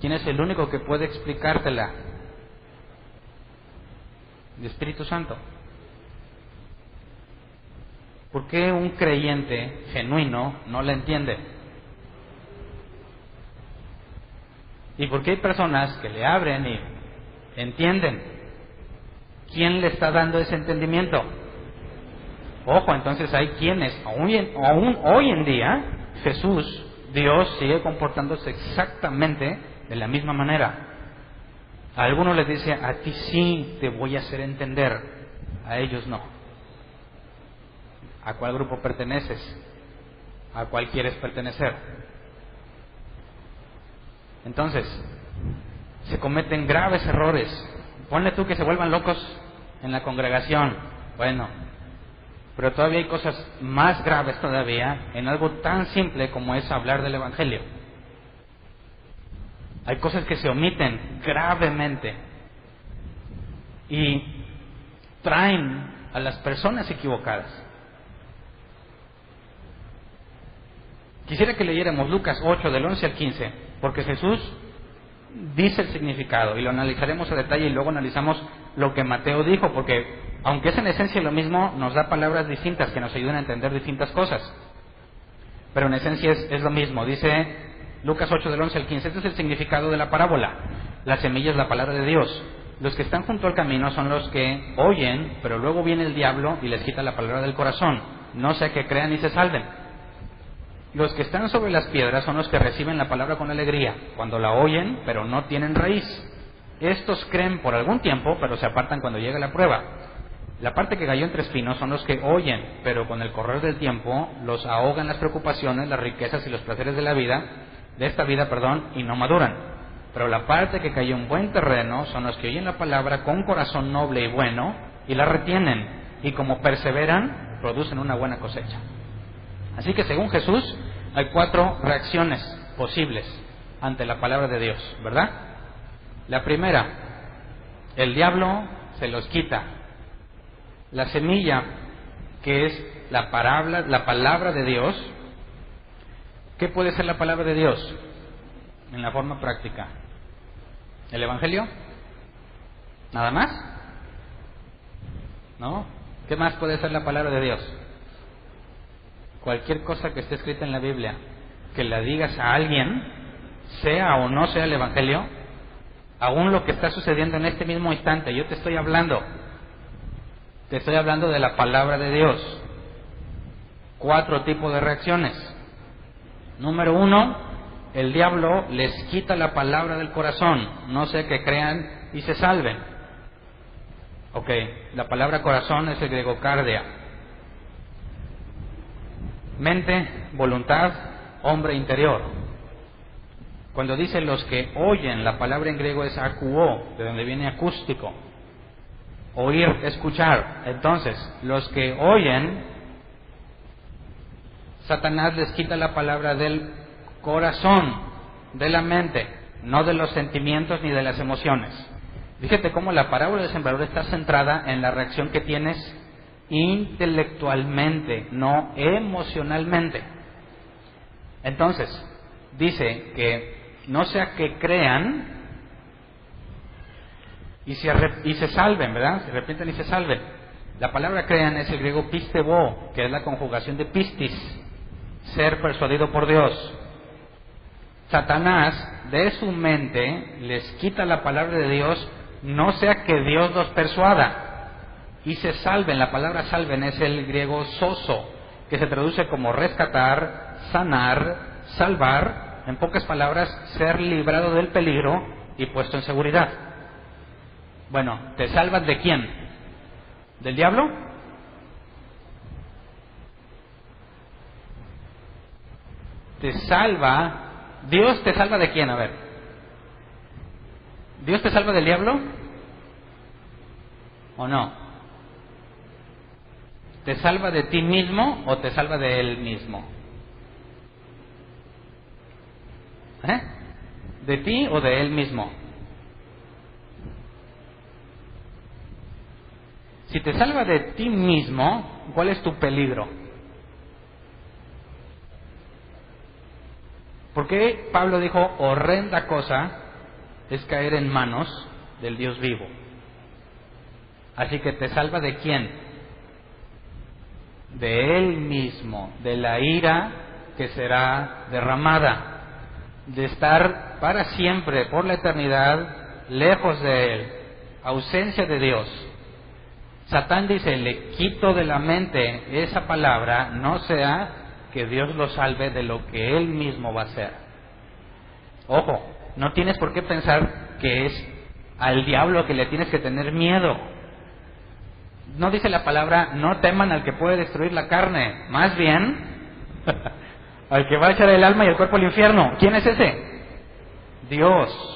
¿Quién es el único que puede explicártela? El Espíritu Santo. ¿Por qué un creyente genuino no la entiende? ¿Y por qué hay personas que le abren y entienden? ¿Quién le está dando ese entendimiento? Ojo, entonces hay quienes, aún hoy en día, Jesús, Dios, sigue comportándose exactamente de la misma manera. A algunos les dice, a ti sí te voy a hacer entender, a ellos no. ¿A cuál grupo perteneces? ¿A cuál quieres pertenecer? Entonces, se cometen graves errores. Ponle tú que se vuelvan locos en la congregación. Bueno, pero todavía hay cosas más graves todavía en algo tan simple como es hablar del Evangelio. Hay cosas que se omiten gravemente y traen a las personas equivocadas. Quisiera que leyéramos Lucas 8 del 11 al 15, porque Jesús dice el significado y lo analizaremos a detalle y luego analizamos lo que Mateo dijo, porque aunque es en esencia lo mismo, nos da palabras distintas que nos ayudan a entender distintas cosas. Pero en esencia es lo mismo. Dice Lucas 8 del 11 al 15, este es el significado de la parábola. La semilla es la palabra de Dios. Los que están junto al camino son los que oyen, pero luego viene el diablo y les quita la palabra del corazón, no sea que crean y se salven. Los que están sobre las piedras son los que reciben la palabra con alegría, cuando la oyen, pero no tienen raíz. Estos creen por algún tiempo, pero se apartan cuando llega la prueba. La parte que cayó entre espinos son los que oyen, pero con el correr del tiempo los ahogan las preocupaciones, las riquezas y los placeres de esta vida, y no maduran. Pero la parte que cayó en buen terreno son los que oyen la palabra con corazón noble y bueno y la retienen, y como perseveran, producen una buena cosecha. Así que según Jesús, hay 4 reacciones posibles ante la palabra de Dios, ¿verdad? La primera, el diablo se los quita. La semilla, que es la palabra de Dios. ¿Qué puede ser la palabra de Dios en la forma práctica? ¿El Evangelio? ¿Nada más? ¿No? ¿Qué más puede ser la palabra de Dios? Cualquier cosa que esté escrita en la Biblia, que la digas a alguien, sea o no sea el Evangelio, aún lo que está sucediendo en este mismo instante, yo te estoy hablando de la palabra de Dios. 4 tipos de reacciones. Número 1, el diablo les quita la palabra del corazón, no sea que crean y se salven. Ok, la palabra corazón es el griego cardia. Mente, voluntad, hombre interior. Cuando dice los que oyen, la palabra en griego es akuo, de donde viene acústico. Oír, escuchar. Entonces, los que oyen, Satanás les quita la palabra del corazón, de la mente, no de los sentimientos ni de las emociones. Fíjate cómo la parábola del sembrador está centrada en la reacción que tienes intelectualmente, no emocionalmente. Entonces, dice que no sea que crean y se salven, ¿verdad? Se arrepientan y se salven. La palabra crean es el griego pistebo, que es la conjugación de pistis, ser persuadido por Dios. Satanás de su mente les quita la palabra de Dios, no sea que Dios los persuada y se salven. La palabra salven es el griego soso, que se traduce como rescatar, sanar, salvar. En pocas palabras, ser librado del peligro y puesto en seguridad. Bueno, ¿te salvas de quién? ¿Del diablo? ¿Dios te salva de quién? A ver, ¿Dios te salva del diablo? ¿O no? ¿Te salva de ti mismo o te salva de él mismo? ¿De ti o de él mismo? Si te salva de ti mismo, ¿cuál es tu peligro? Porque Pablo dijo, horrenda cosa es caer en manos del Dios vivo. Así que te salva de quién? De él mismo, de la ira que será derramada, de estar para siempre, por la eternidad, lejos de él, ausencia de Dios. Satán dice, le quito de la mente esa palabra, no sea que Dios lo salve de lo que él mismo va a hacer. Ojo, no tienes por qué pensar que es al diablo que le tienes que tener miedo. No dice la palabra, no teman al que puede destruir la carne, más bien al que va a echar el alma y el cuerpo al infierno. ¿Quién es ese? Dios.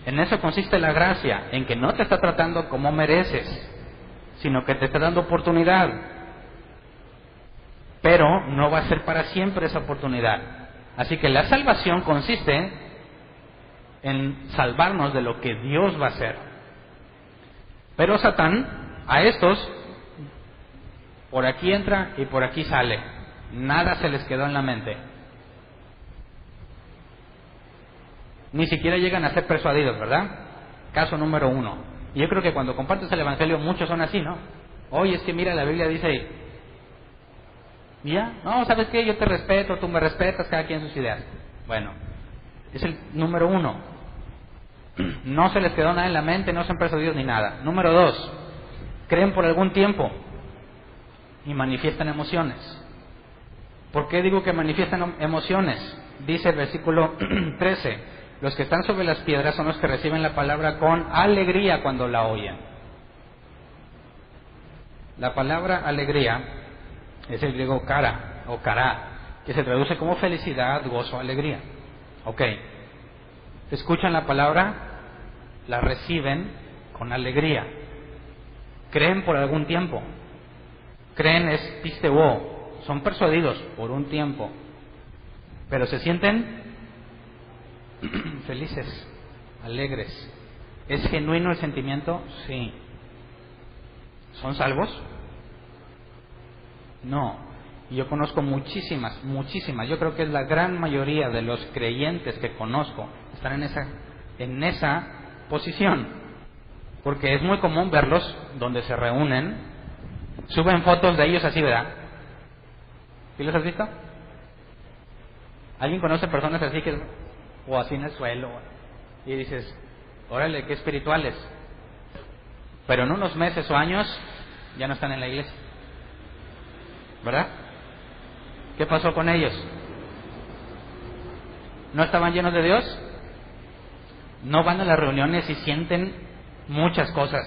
En eso consiste la gracia, en que no te está tratando como mereces, sino que te está dando oportunidad. Pero no va a ser para siempre esa oportunidad. Así que la salvación consiste en salvarnos de lo que Dios va a hacer. Pero Satán, a estos, por aquí entra y por aquí sale. Nada se les quedó en la mente. Ni siquiera llegan a ser persuadidos, ¿verdad? Caso número 1. Y yo creo que cuando compartes el Evangelio muchos son así, ¿no? Oye, es que mira, la Biblia dice, ¿ya? No, ¿sabes qué? Yo te respeto, tú me respetas, cada quien sus ideas. Bueno, es el número 1. No se les quedó nada en la mente, no son persuadidos ni nada. Número 2, creen por algún tiempo y manifiestan emociones. ¿Por qué digo que manifiestan emociones? Dice el versículo 13, los que están sobre las piedras son los que reciben la palabra con alegría cuando la oyen. La palabra alegría es el griego kara o kará, que se traduce como felicidad, gozo, alegría. Ok, escuchan la palabra, la reciben con alegría. Creen por algún tiempo. Creen es pisteuo, son persuadidos por un tiempo, pero se sienten felices, alegres. ¿Es genuino el sentimiento? Sí. ¿Son salvos? No. Y yo conozco muchísimas. Yo creo que es la gran mayoría de los creyentes que conozco están en esa posición. Porque es muy común verlos donde se reúnen, suben fotos de ellos así, ¿verdad? ¿Sí los has visto? ¿Alguien conoce personas así que o así en el suelo y dices, órale, qué espirituales? Pero en unos meses o años ya no están en la iglesia, ¿verdad? ¿Qué pasó con ellos? ¿No estaban llenos de Dios? No van a las reuniones y sienten muchas cosas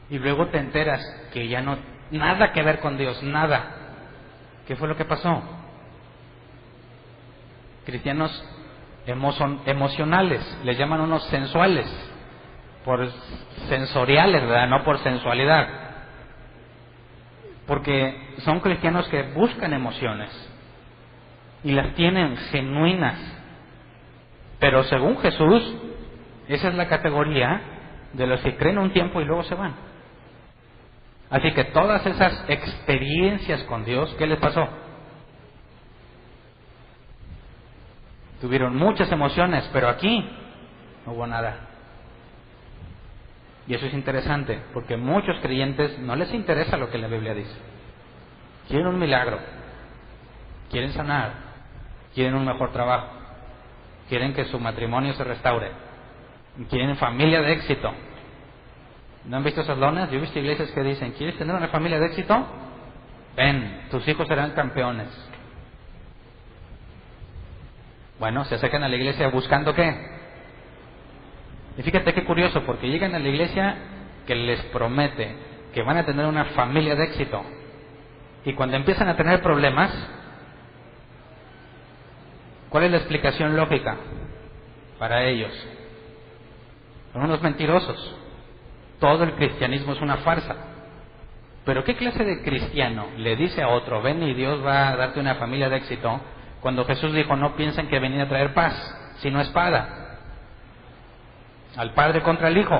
y luego te enteras que ya no, nada que ver con Dios, nada. ¿Qué fue lo que pasó? Cristianos emocionales, les llaman unos sensuales, por sensoriales, ¿verdad? No por sensualidad, porque son cristianos que buscan emociones y las tienen genuinas, pero según Jesús, esa es la categoría de los que creen un tiempo y luego se van. Así que todas esas experiencias con Dios, ¿qué les pasó? Tuvieron muchas emociones, pero aquí no hubo nada. Y eso es interesante, porque muchos creyentes no les interesa lo que la Biblia dice. Quieren un milagro, quieren sanar, quieren un mejor trabajo, quieren que su matrimonio se restaure, quieren familia de éxito. ¿No han visto esas lonas? Yo he visto iglesias que dicen, ¿quieres tener una familia de éxito? Ven, tus hijos serán campeones. Bueno, se acercan a la iglesia buscando ¿qué? Y fíjate qué curioso, porque llegan a la iglesia que les promete que van a tener una familia de éxito. Y cuando empiezan a tener problemas, ¿cuál es la explicación lógica para ellos? Son unos mentirosos. Todo el cristianismo es una farsa. Pero ¿qué clase de cristiano le dice a otro, ven y Dios va a darte una familia de éxito, cuando Jesús dijo, no piensen que venía a traer paz, sino espada? Al padre contra el hijo.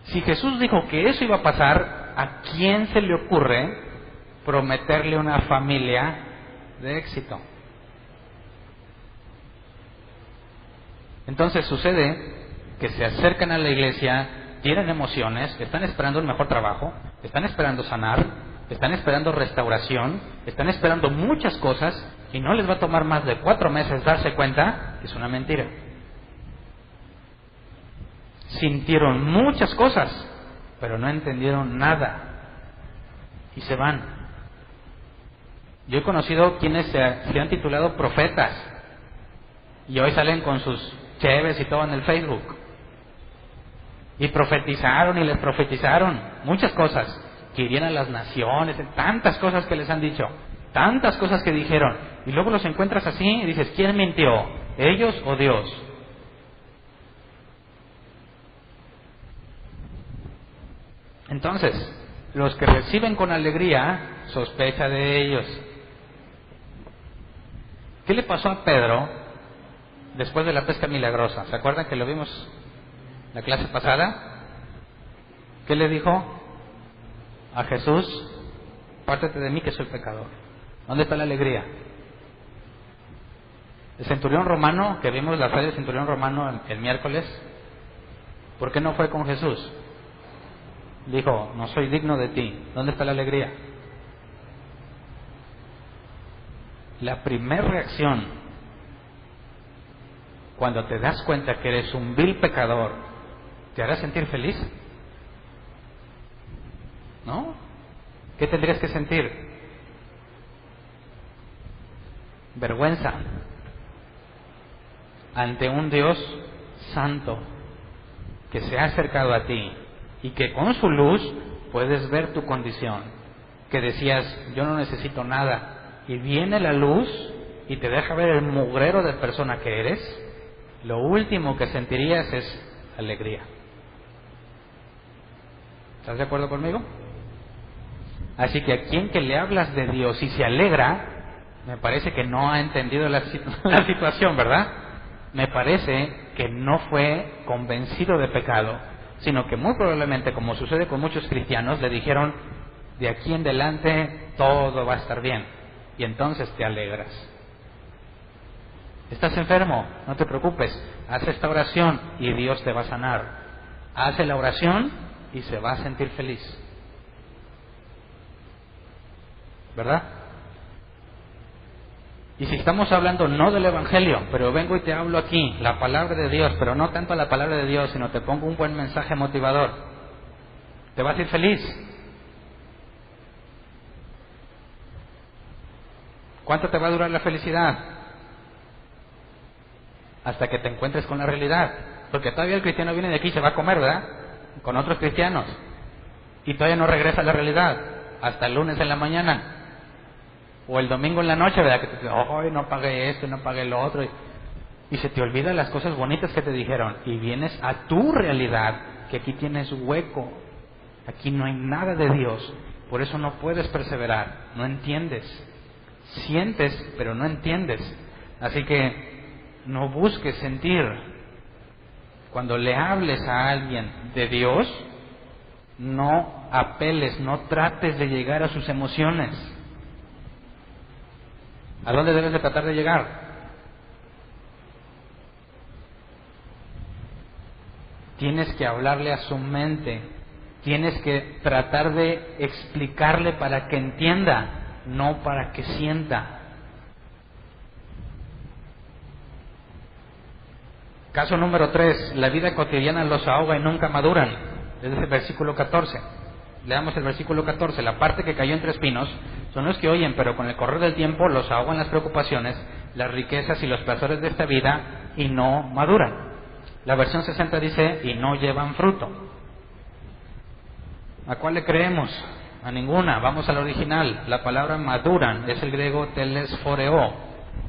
Si Jesús dijo que eso iba a pasar, ¿a quién se le ocurre prometerle una familia de éxito? Entonces sucede que se acercan a la iglesia, tienen emociones, están esperando un mejor trabajo, están esperando sanar, están esperando restauración, están esperando muchas cosas, y no les va a tomar más de 4 meses darse cuenta que es una mentira. Sintieron muchas cosas, pero no entendieron nada, y se van. Yo he conocido quienes se han titulado profetas, y hoy salen con sus cheves y todo en el Facebook, y profetizaron y les profetizaron muchas cosas, que irían a las naciones, tantas cosas que les han dicho, tantas cosas que dijeron, y luego los encuentras así y dices, ¿quién mintió? ¿Ellos o Dios? Entonces, los que reciben con alegría, sospecha de ellos. ¿Qué le pasó a Pedro después de la pesca milagrosa? ¿Se acuerdan que lo vimos la clase pasada? ¿Qué le dijo a Jesús? Apártate de mí que soy pecador. ¿Dónde está la alegría? El centurión romano, que vimos la fe del centurión romano el miércoles, ¿por qué no fue con Jesús? Dijo, no soy digno de ti. ¿Dónde está la alegría? La primera reacción cuando te das cuenta que eres un vil pecador, ¿te hará sentir feliz? ¿No? ¿Qué tendrías que sentir? Vergüenza ante un Dios santo que se ha acercado a ti y que con su luz puedes ver tu condición, que decías, yo no necesito nada, y viene la luz y te deja ver el mugrero de persona que eres. Lo último que sentirías es alegría. ¿Estás de acuerdo conmigo? Así que a quien que le hablas de Dios y se alegra, me parece que no ha entendido la situación, ¿verdad? Me parece que no fue convencido de pecado, sino que muy probablemente, como sucede con muchos cristianos, le dijeron, de aquí en adelante todo va a estar bien, y entonces te alegras. ¿Estás enfermo? No te preocupes, haz esta oración y Dios te va a sanar. Hace la oración y se va a sentir feliz, ¿verdad? Y si estamos hablando no del Evangelio, pero vengo y te hablo aquí, la palabra de Dios, pero no tanto la palabra de Dios, sino te pongo un buen mensaje motivador, ¿te vas a ir feliz? ¿Cuánto te va a durar la felicidad? Hasta que te encuentres con la realidad, porque todavía el cristiano viene de aquí y se va a comer, ¿verdad? Con otros cristianos, y todavía no regresa a la realidad, hasta el lunes en la mañana, o el domingo en la noche, ¿verdad? Que te dicen, oh, no pagué esto, no pagué lo otro, y se te olvidan las cosas bonitas que te dijeron, y vienes a tu realidad, que aquí tienes hueco, aquí no hay nada de Dios, por eso no puedes perseverar, no entiendes, sientes, pero no entiendes, así que no busques sentir. Cuando le hables a alguien de Dios, no apeles, no trates de llegar a sus emociones. ¿A dónde debes de tratar de llegar? Tienes que hablarle a su mente, tienes que tratar de explicarle para que entienda, no para que sienta. Caso número 3, la vida cotidiana los ahoga y nunca maduran. Es el versículo 14. Leamos el versículo 14. La parte que cayó entre espinos son los que oyen, pero con el correr del tiempo los ahogan las preocupaciones, las riquezas y los placeres de esta vida y no maduran. La versión 60 dice, y no llevan fruto. ¿A cuál le creemos? A ninguna. Vamos al original. La palabra maduran es el griego telesforeo,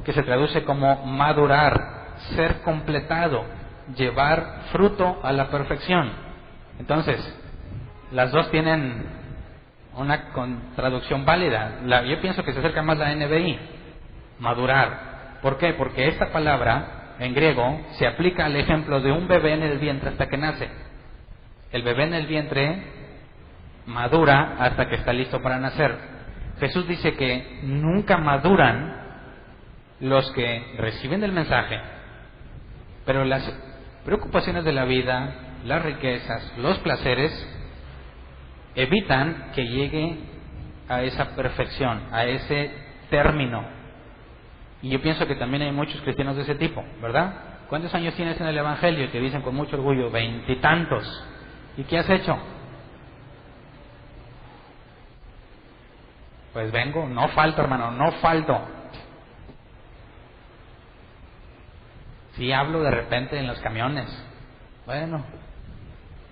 que se traduce como madurar, ser completado, llevar fruto a la perfección. Entonces, las dos tienen una traducción válida. Yo pienso que se acerca más la NBI, madurar. ¿Por qué? Porque esta palabra en griego se aplica al ejemplo de un bebé en el vientre hasta que nace. El bebé en el vientre madura hasta que está listo para nacer. Jesús dice que nunca maduran los que reciben el mensaje, pero las preocupaciones de la vida, las riquezas, los placeres, evitan que llegue a esa perfección, a ese término. Y yo pienso que también hay muchos cristianos de ese tipo, ¿verdad? ¿Cuántos años tienes en el Evangelio? Te dicen con mucho orgullo, 20 y tantos. ¿Y qué has hecho? Pues vengo, no falto, hermano, no falto. Sí hablo de repente en los camiones. Bueno,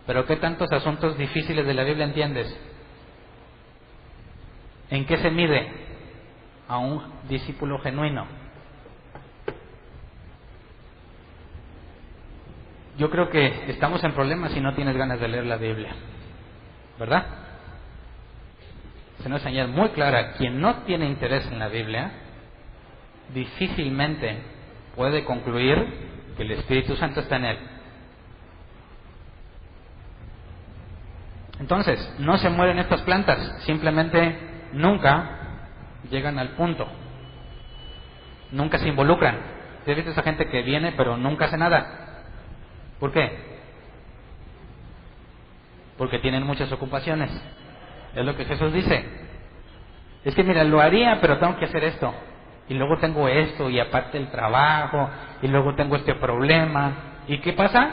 pero ¿qué tantos asuntos difíciles de la Biblia entiendes? ¿En qué se mide a un discípulo genuino? Yo creo que estamos en problemas si no tienes ganas de leer la Biblia, ¿verdad? Es una señal muy clara. Quien no tiene interés en la Biblia difícilmente puede concluir que el Espíritu Santo está en él. Entonces, no se mueren estas plantas, simplemente nunca llegan al punto, nunca se involucran. ¿Has visto esa gente que viene pero nunca hace nada? ¿Por qué? Porque tienen muchas ocupaciones. Es lo que Jesús dice. Es que mira, lo haría, pero tengo que hacer esto. Y luego tengo esto, y aparte el trabajo, y luego tengo este problema. ¿Y qué pasa?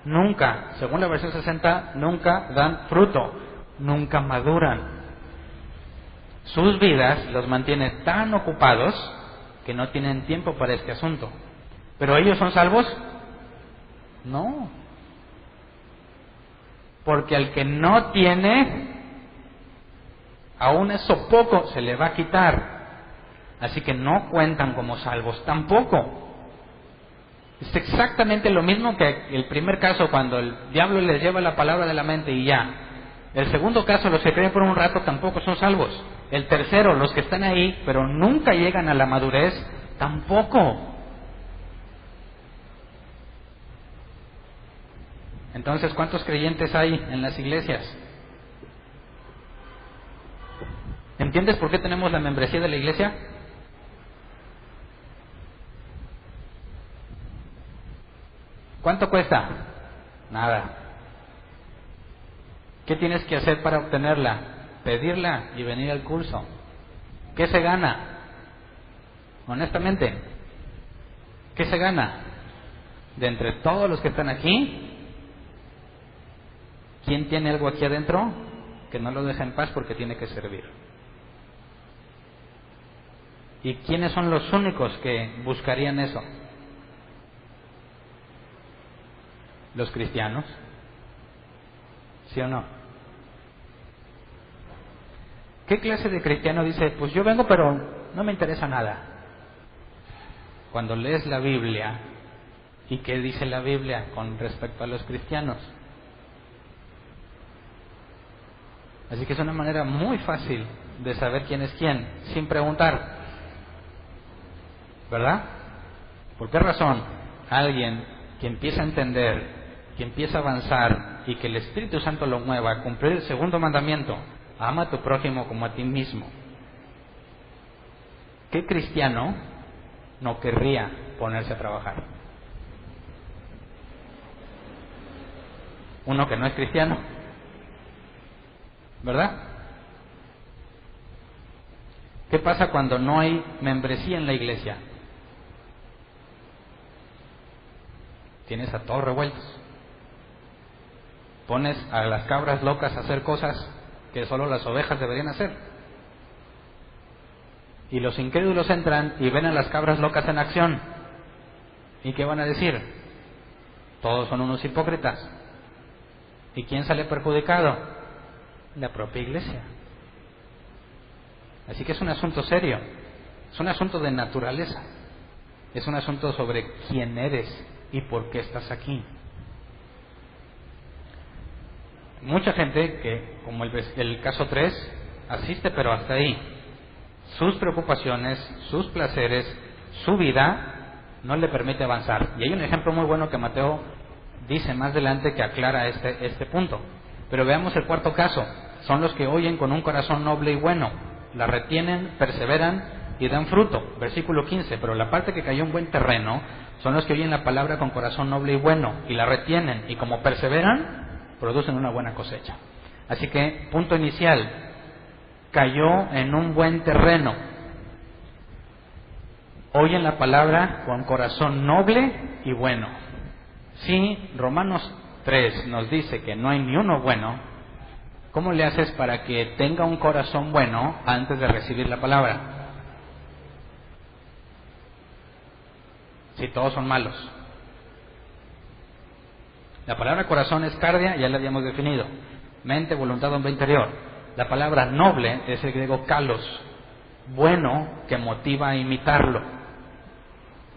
Nunca, según la versión 60, nunca dan fruto. Nunca maduran. Sus vidas los mantiene tan ocupados que no tienen tiempo para este asunto. ¿Pero ellos son salvos? No. Porque al que no tiene, aún eso poco se le va a quitar. Así que no cuentan como salvos tampoco. Es exactamente lo mismo que el primer caso, cuando el diablo les lleva la palabra de la mente y ya. El segundo caso, los que creen por un rato tampoco son salvos. El tercero, los que están ahí pero nunca llegan a la madurez, tampoco. Entonces, ¿cuántos creyentes hay en las iglesias? ¿Entiendes por qué tenemos la membresía de la iglesia? ¿Cuánto cuesta? Nada. ¿Qué tienes que hacer para obtenerla? Pedirla y venir al curso. ¿Qué se gana? Honestamente, ¿qué se gana? De entre todos los que están aquí, ¿quién tiene algo aquí adentro que no lo deja en paz porque tiene que servir? ¿Y quiénes son los únicos que buscarían eso? Los cristianos. ¿Sí o no? ¿Qué clase de cristiano dice, pues yo vengo pero no me interesa nada? Cuando lees la Biblia, ¿y qué dice la Biblia con respecto a los cristianos? Así que es una manera muy fácil de saber quién es quién, sin preguntar, ¿verdad? ¿Por qué razón alguien que empieza a entender, que empieza a avanzar y que el Espíritu Santo lo mueva a cumplir el segundo mandamiento, ama a tu prójimo como a ti mismo? ¿Qué cristiano no querría ponerse a trabajar? Uno que no es cristiano, ¿verdad? ¿Qué pasa cuando no hay membresía en la iglesia? Tienes a todos revueltos. Pones a las cabras locas a hacer cosas que solo las ovejas deberían hacer. Y los incrédulos entran y ven a las cabras locas en acción. ¿Y qué van a decir? Todos son unos hipócritas. ¿Y quién sale perjudicado? La propia iglesia. Así que es un asunto serio. Es un asunto de naturaleza. Es un asunto sobre quién eres y por qué estás aquí. mucha gente que, como el caso 3, asiste pero hasta ahí. Sus preocupaciones, sus placeres, su vida no le permite avanzar. Y hay un ejemplo muy bueno que Mateo dice más adelante que aclara este punto. Pero veamos el cuarto caso. Son los que oyen con un corazón noble y bueno, la retienen, perseveran y dan fruto. Versículo 15. Pero la parte que cayó en buen terreno son los que oyen la palabra con corazón noble y bueno y la retienen, y como perseveran, producen una buena cosecha. Así que, punto inicial, cayó en un buen terreno. Oyen la palabra con corazón noble y bueno. Si Romanos 3 nos dice que no hay ni uno bueno, ¿cómo le haces para que tenga un corazón bueno antes de recibir la palabra? Si todos son malos. La palabra corazón es cardia, ya la habíamos definido. Mente, voluntad, hombre interior. La palabra noble es el griego kalos, bueno, que motiva a imitarlo.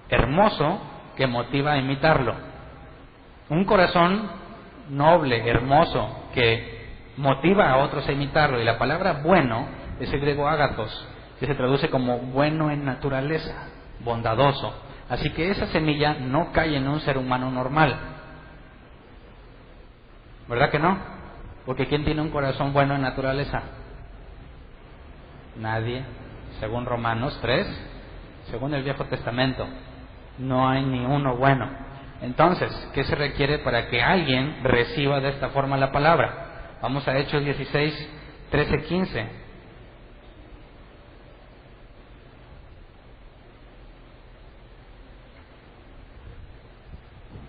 Hermoso, que motiva a imitarlo. Un corazón noble, hermoso, que motiva a otros a imitarlo. Y la palabra bueno es el griego ágathos, que se traduce como bueno en naturaleza, bondadoso. Así que esa semilla no cae en un ser humano normal. ¿Verdad que no? Porque ¿quién tiene un corazón bueno en naturaleza? Nadie. Según Romanos 3, según el Viejo Testamento, no hay ni uno bueno. Entonces, ¿qué se requiere para que alguien reciba de esta forma la palabra? Vamos a Hechos 16, 13, 15.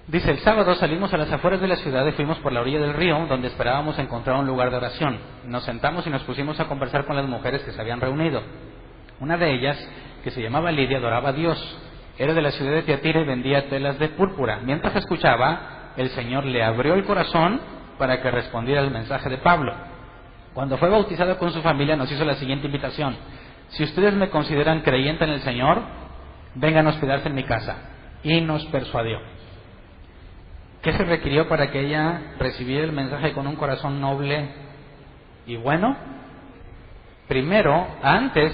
Dice, el sábado salimos a las afueras de la ciudad y fuimos por la orilla del río, donde esperábamos encontrar un lugar de oración. Nos sentamos y nos pusimos a conversar con las mujeres que se habían reunido. Una de ellas, que se llamaba Lidia, adoraba a Dios. Era de la ciudad de Tiatira y vendía telas de púrpura. Mientras escuchaba, el Señor le abrió el corazón para que respondiera al mensaje de Pablo. Cuando fue bautizado con su familia, nos hizo la siguiente invitación: si ustedes me consideran creyente en el Señor, vengan a hospedarse en mi casa. Y nos persuadió. ¿Qué se requirió para que ella recibiera el mensaje con un corazón noble y bueno? Primero, antes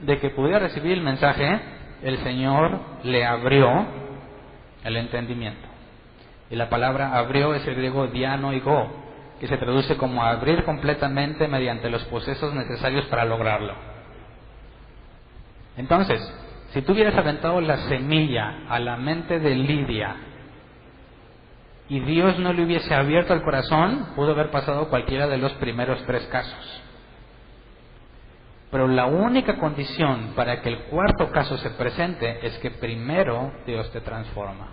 de que pudiera recibir el mensaje, el Señor le abrió el entendimiento. Y la palabra abrió es el griego diano y go, que se traduce como abrir completamente mediante los procesos necesarios para lograrlo. Entonces, si tú hubieras aventado la semilla a la mente de Lidia y Dios no le hubiese abierto el corazón, pudo haber pasado cualquiera de los primeros 3 casos. Pero la única condición para que el cuarto caso se presente es que primero Dios te transforma.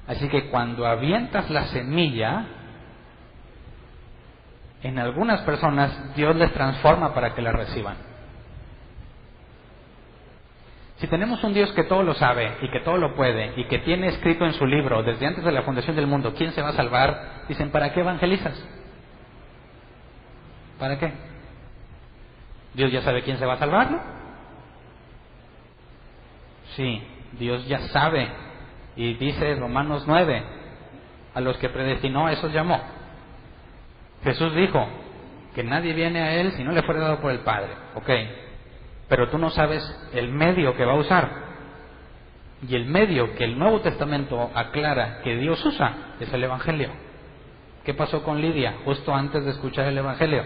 Así que cuando avientas la semilla, en algunas personas Dios les transforma para que la reciban. Si tenemos un Dios que todo lo sabe y que todo lo puede y que tiene escrito en su libro desde antes de la fundación del mundo quién se va a salvar, dicen, ¿para qué evangelizas? ¿Para qué? ¿Dios ya sabe quién se va a salvar, no? Sí, Dios ya sabe. Y dice Romanos 9, a los que predestinó, a esos llamó. Jesús dijo que nadie viene a Él si no le fuera dado por el Padre. Ok, pero tú no sabes el medio que va a usar. Y el medio que el Nuevo Testamento aclara que Dios usa es el Evangelio. ¿Qué pasó con Lidia justo antes de escuchar el Evangelio?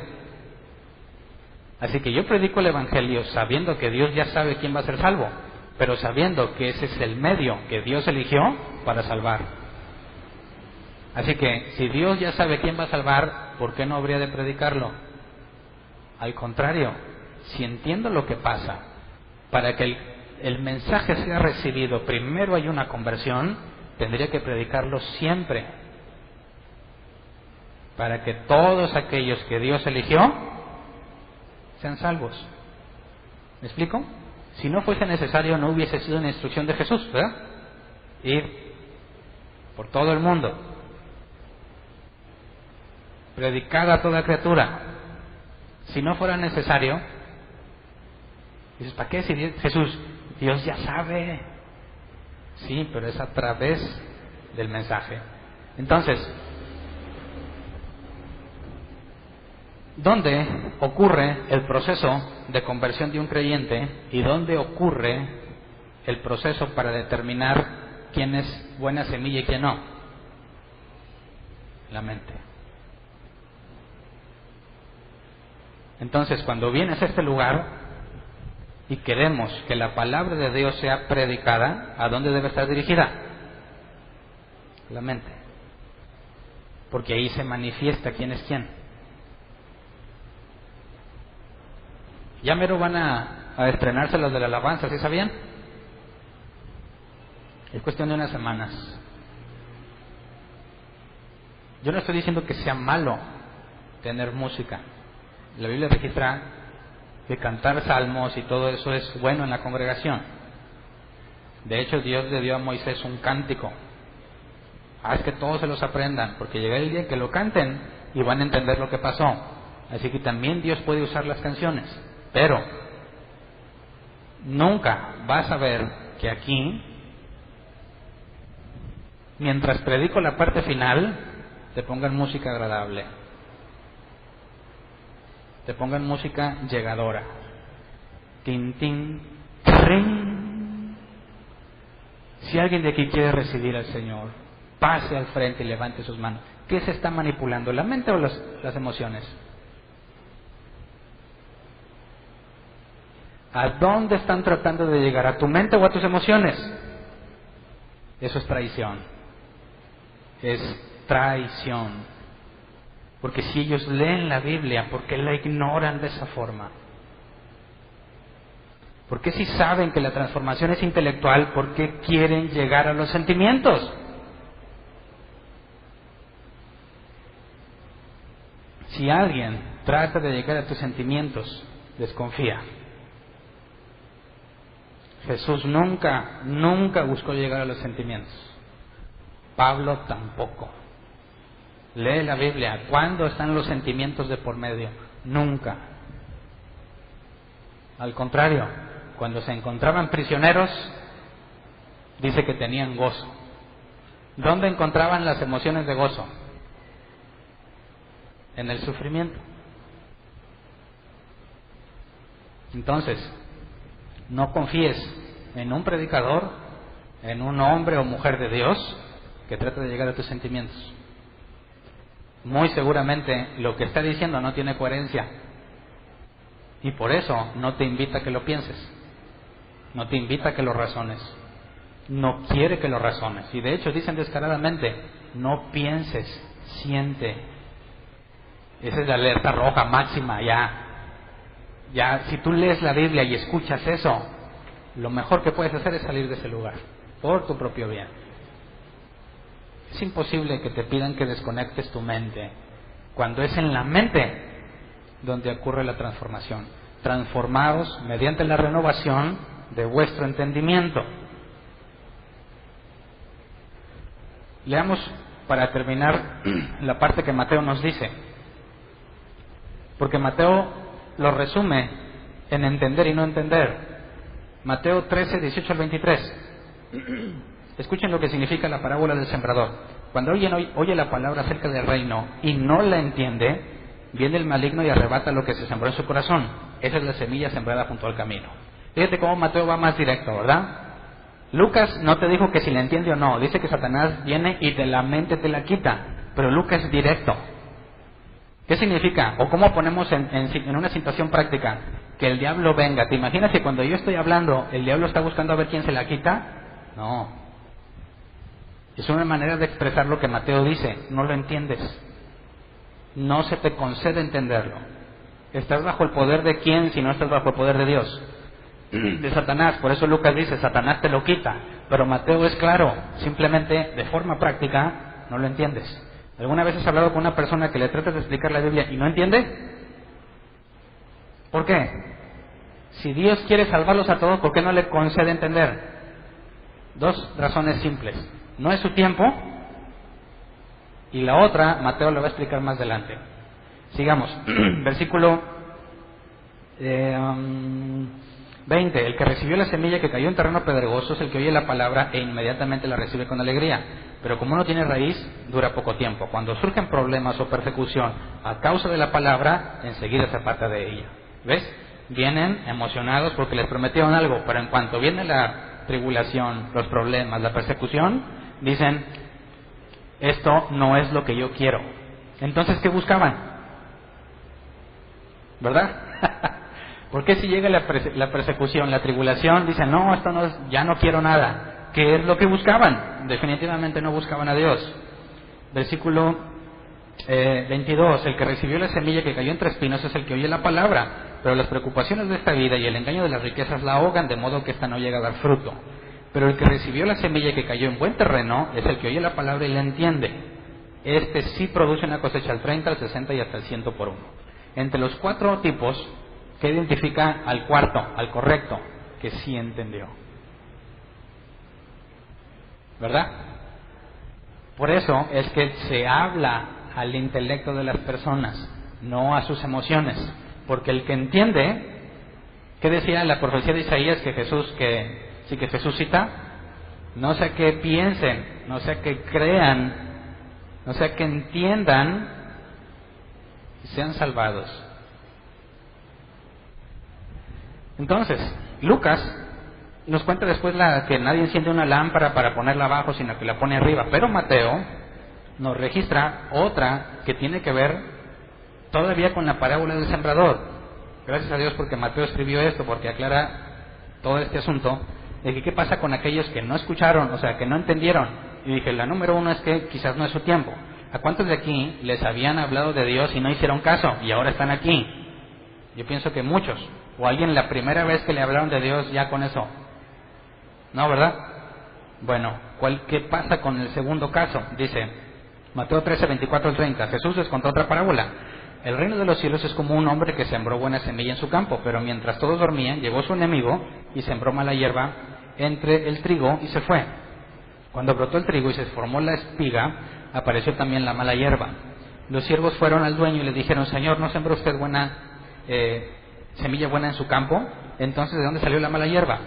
Así que yo predico el Evangelio sabiendo que Dios ya sabe quién va a ser salvo, pero sabiendo que ese es el medio que Dios eligió para salvar. Así que si Dios ya sabe quién va a salvar, ¿por qué no habría de predicarlo? Al contrario, si entiendo lo que pasa, para que el mensaje sea recibido, primero hay una conversión, tendría que predicarlo siempre, para que todos aquellos que Dios eligió sean salvos. ¿Me explico? Si no fuese necesario, no hubiese sido una instrucción de Jesús, ¿verdad? Ir por todo el mundo, predicar a toda criatura. Si no fuera necesario, dices, ¿para qué? Si Jesús, Dios ya sabe. Sí, pero es a través del mensaje. Entonces, ¿Dónde ocurre el proceso de conversión de un creyente y dónde ocurre el proceso para determinar quién es buena semilla y quién no? La mente. Entonces, cuando vienes a este lugar y queremos que la palabra de Dios sea predicada, ¿a dónde debe estar dirigida? La mente. Porque ahí se manifiesta quién es quién. Ya mero van a estrenarse los de la alabanza, ¿sí sabían? Es cuestión de unas semanas. Yo no estoy diciendo que sea malo tener música. La Biblia registra que cantar salmos y todo eso es bueno en la congregación. De hecho, Dios le dio a Moisés un cántico. Haz que todos se los aprendan, porque llega el día en que lo canten y van a entender lo que pasó. Así que también Dios puede usar las canciones. Pero nunca vas a ver que aquí, mientras predico la parte final, te pongan música agradable. Te pongan música llegadora. Tin, tin, ring. Si alguien de aquí quiere recibir al Señor, pase al frente y levante sus manos. ¿Qué se está manipulando? ¿La mente o las emociones? ¿A dónde están tratando de llegar? ¿A tu mente o a tus emociones? Eso es traición. Es traición. Porque si ellos leen la Biblia, ¿por qué la ignoran de esa forma? ¿Por qué si saben que la transformación es intelectual, por qué quieren llegar a los sentimientos? Si alguien trata de llegar a tus sentimientos, desconfía. Jesús nunca buscó llegar a los sentimientos. Pablo tampoco. Lee la Biblia. ¿Cuándo están los sentimientos de por medio? Nunca. Al contrario, cuando se encontraban prisioneros, dice que tenían gozo. ¿Dónde encontraban las emociones de gozo? En el sufrimiento. Entonces, no confíes en un predicador, en un hombre o mujer de Dios que trata de llegar a tus sentimientos. Muy seguramente lo que está diciendo no tiene coherencia y por eso no te invita a que lo pienses, no te invita a que lo razones, no quiere que lo razones. Y de hecho dicen descaradamente: no pienses, siente. Esa es la alerta roja máxima. Ya, si tú lees la Biblia y escuchas eso, lo mejor que puedes hacer es salir de ese lugar, por tu propio bien. Es imposible que te pidan que desconectes tu mente, cuando es en la mente donde ocurre la transformación. Transformados mediante la renovación de vuestro entendimiento. Leamos para terminar la parte que Mateo nos dice, porque Mateo lo resume en entender y no entender. Mateo 13, 18 al 23. Escuchen lo que significa la parábola del sembrador. Cuando alguien oye la palabra acerca del reino y no la entiende, viene el maligno y arrebata lo que se sembró en su corazón. Esa es la semilla sembrada junto al camino. Fíjate cómo Mateo va más directo, ¿verdad? Lucas no te dijo que si la entiende o no. Dice que Satanás viene y de la mente te la quita. Pero Lucas es directo. ¿Qué significa? ¿O cómo ponemos en una situación práctica? Que el diablo venga. ¿Te imaginas que cuando yo estoy hablando, el diablo está buscando a ver quién se la quita? No. Es una manera de expresar lo que Mateo dice. No lo entiendes. No se te concede entenderlo. ¿Estás bajo el poder de quién si no estás bajo el poder de Dios? De Satanás. Por eso Lucas dice, Satanás te lo quita. Pero Mateo es claro. Simplemente, de forma práctica, no lo entiendes. ¿Alguna vez has hablado con una persona que le tratas de explicar la Biblia y no entiende? ¿Por qué? Si Dios quiere salvarlos a todos, ¿por qué no le concede entender? Dos razones simples. No es su tiempo, y la otra, Mateo lo va a explicar más adelante. Sigamos. Versículo 20. El que recibió la semilla que cayó en terreno pedregoso es el que oye la palabra e inmediatamente la recibe con alegría. Pero como no tiene raíz, dura poco tiempo. Cuando surgen problemas o persecución a causa de la palabra, enseguida se aparta de ella. ¿Ves? Vienen emocionados porque les prometieron algo, pero en cuanto viene la tribulación, los problemas, la persecución, dicen, esto no es lo que yo quiero. Entonces, ¿qué buscaban? ¿Verdad? ¿Por qué si llega la persecución, la tribulación, dicen, no, esto no es, ya no quiero nada? ¿Qué es lo que buscaban? Definitivamente no buscaban a Dios. Versículo 22. El que recibió la semilla que cayó entre espinos es el que oye la palabra, pero las preocupaciones de esta vida y el engaño de las riquezas la ahogan, de modo que ésta no llega a dar fruto. Pero el que recibió la semilla que cayó en buen terreno es el que oye la palabra y la entiende. Este sí produce una cosecha al 30, al 60 y hasta el 100 por uno. Entre los 4 tipos, ¿qué identifica al cuarto, al correcto? Que sí entendió. ¿Verdad? Por eso es que se habla al intelecto de las personas, no a sus emociones. Porque el que entiende, ¿qué decía la profecía de Isaías? Que Jesús cita, no sea que piensen, no sea que crean, no sea que entiendan y sean salvados. Entonces, Lucas nos cuenta después que nadie enciende una lámpara para ponerla abajo, sino que la pone arriba. Pero Mateo nos registra otra que tiene que ver todavía con la parábola del sembrador. Gracias a Dios porque Mateo escribió esto, porque aclara todo este asunto de que qué pasa con aquellos que no escucharon, o sea, que no entendieron. Y dije, la número 1 es que quizás no es su tiempo. ¿A cuántos de aquí les habían hablado de Dios y no hicieron caso y ahora están aquí? Yo pienso que muchos. O alguien la primera vez que le hablaron de Dios ya con eso. ¿No, verdad? Bueno, ¿qué pasa con el segundo caso? Dice Mateo 13, 24 al 30. Jesús les contó otra parábola. El reino de los cielos es como un hombre que sembró buena semilla en su campo, pero mientras todos dormían, llegó su enemigo y sembró mala hierba entre el trigo y se fue. Cuando brotó el trigo y se formó la espiga, apareció también la mala hierba. Los siervos fueron al dueño y le dijeron, Señor, ¿no sembró usted semilla buena en su campo? Entonces, ¿de dónde salió la mala hierba?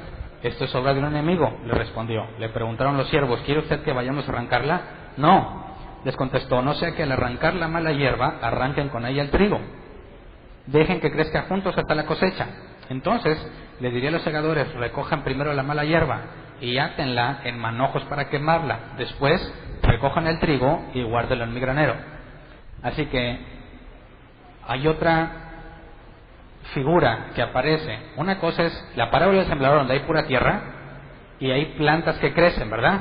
Esto es obra de un enemigo, le respondió. Le preguntaron los siervos, ¿quiere usted que vayamos a arrancarla? No. Les contestó, no sea que al arrancar la mala hierba, arranquen con ella el trigo. Dejen que crezca juntos hasta la cosecha. Entonces, le diría a los segadores, recojan primero la mala hierba y átenla en manojos para quemarla. Después, recojan el trigo y guárdenlo en mi granero. Así que, hay otra figura que aparece. Una cosa es la parábola del sembrador, donde hay pura tierra y hay plantas que crecen, ¿verdad?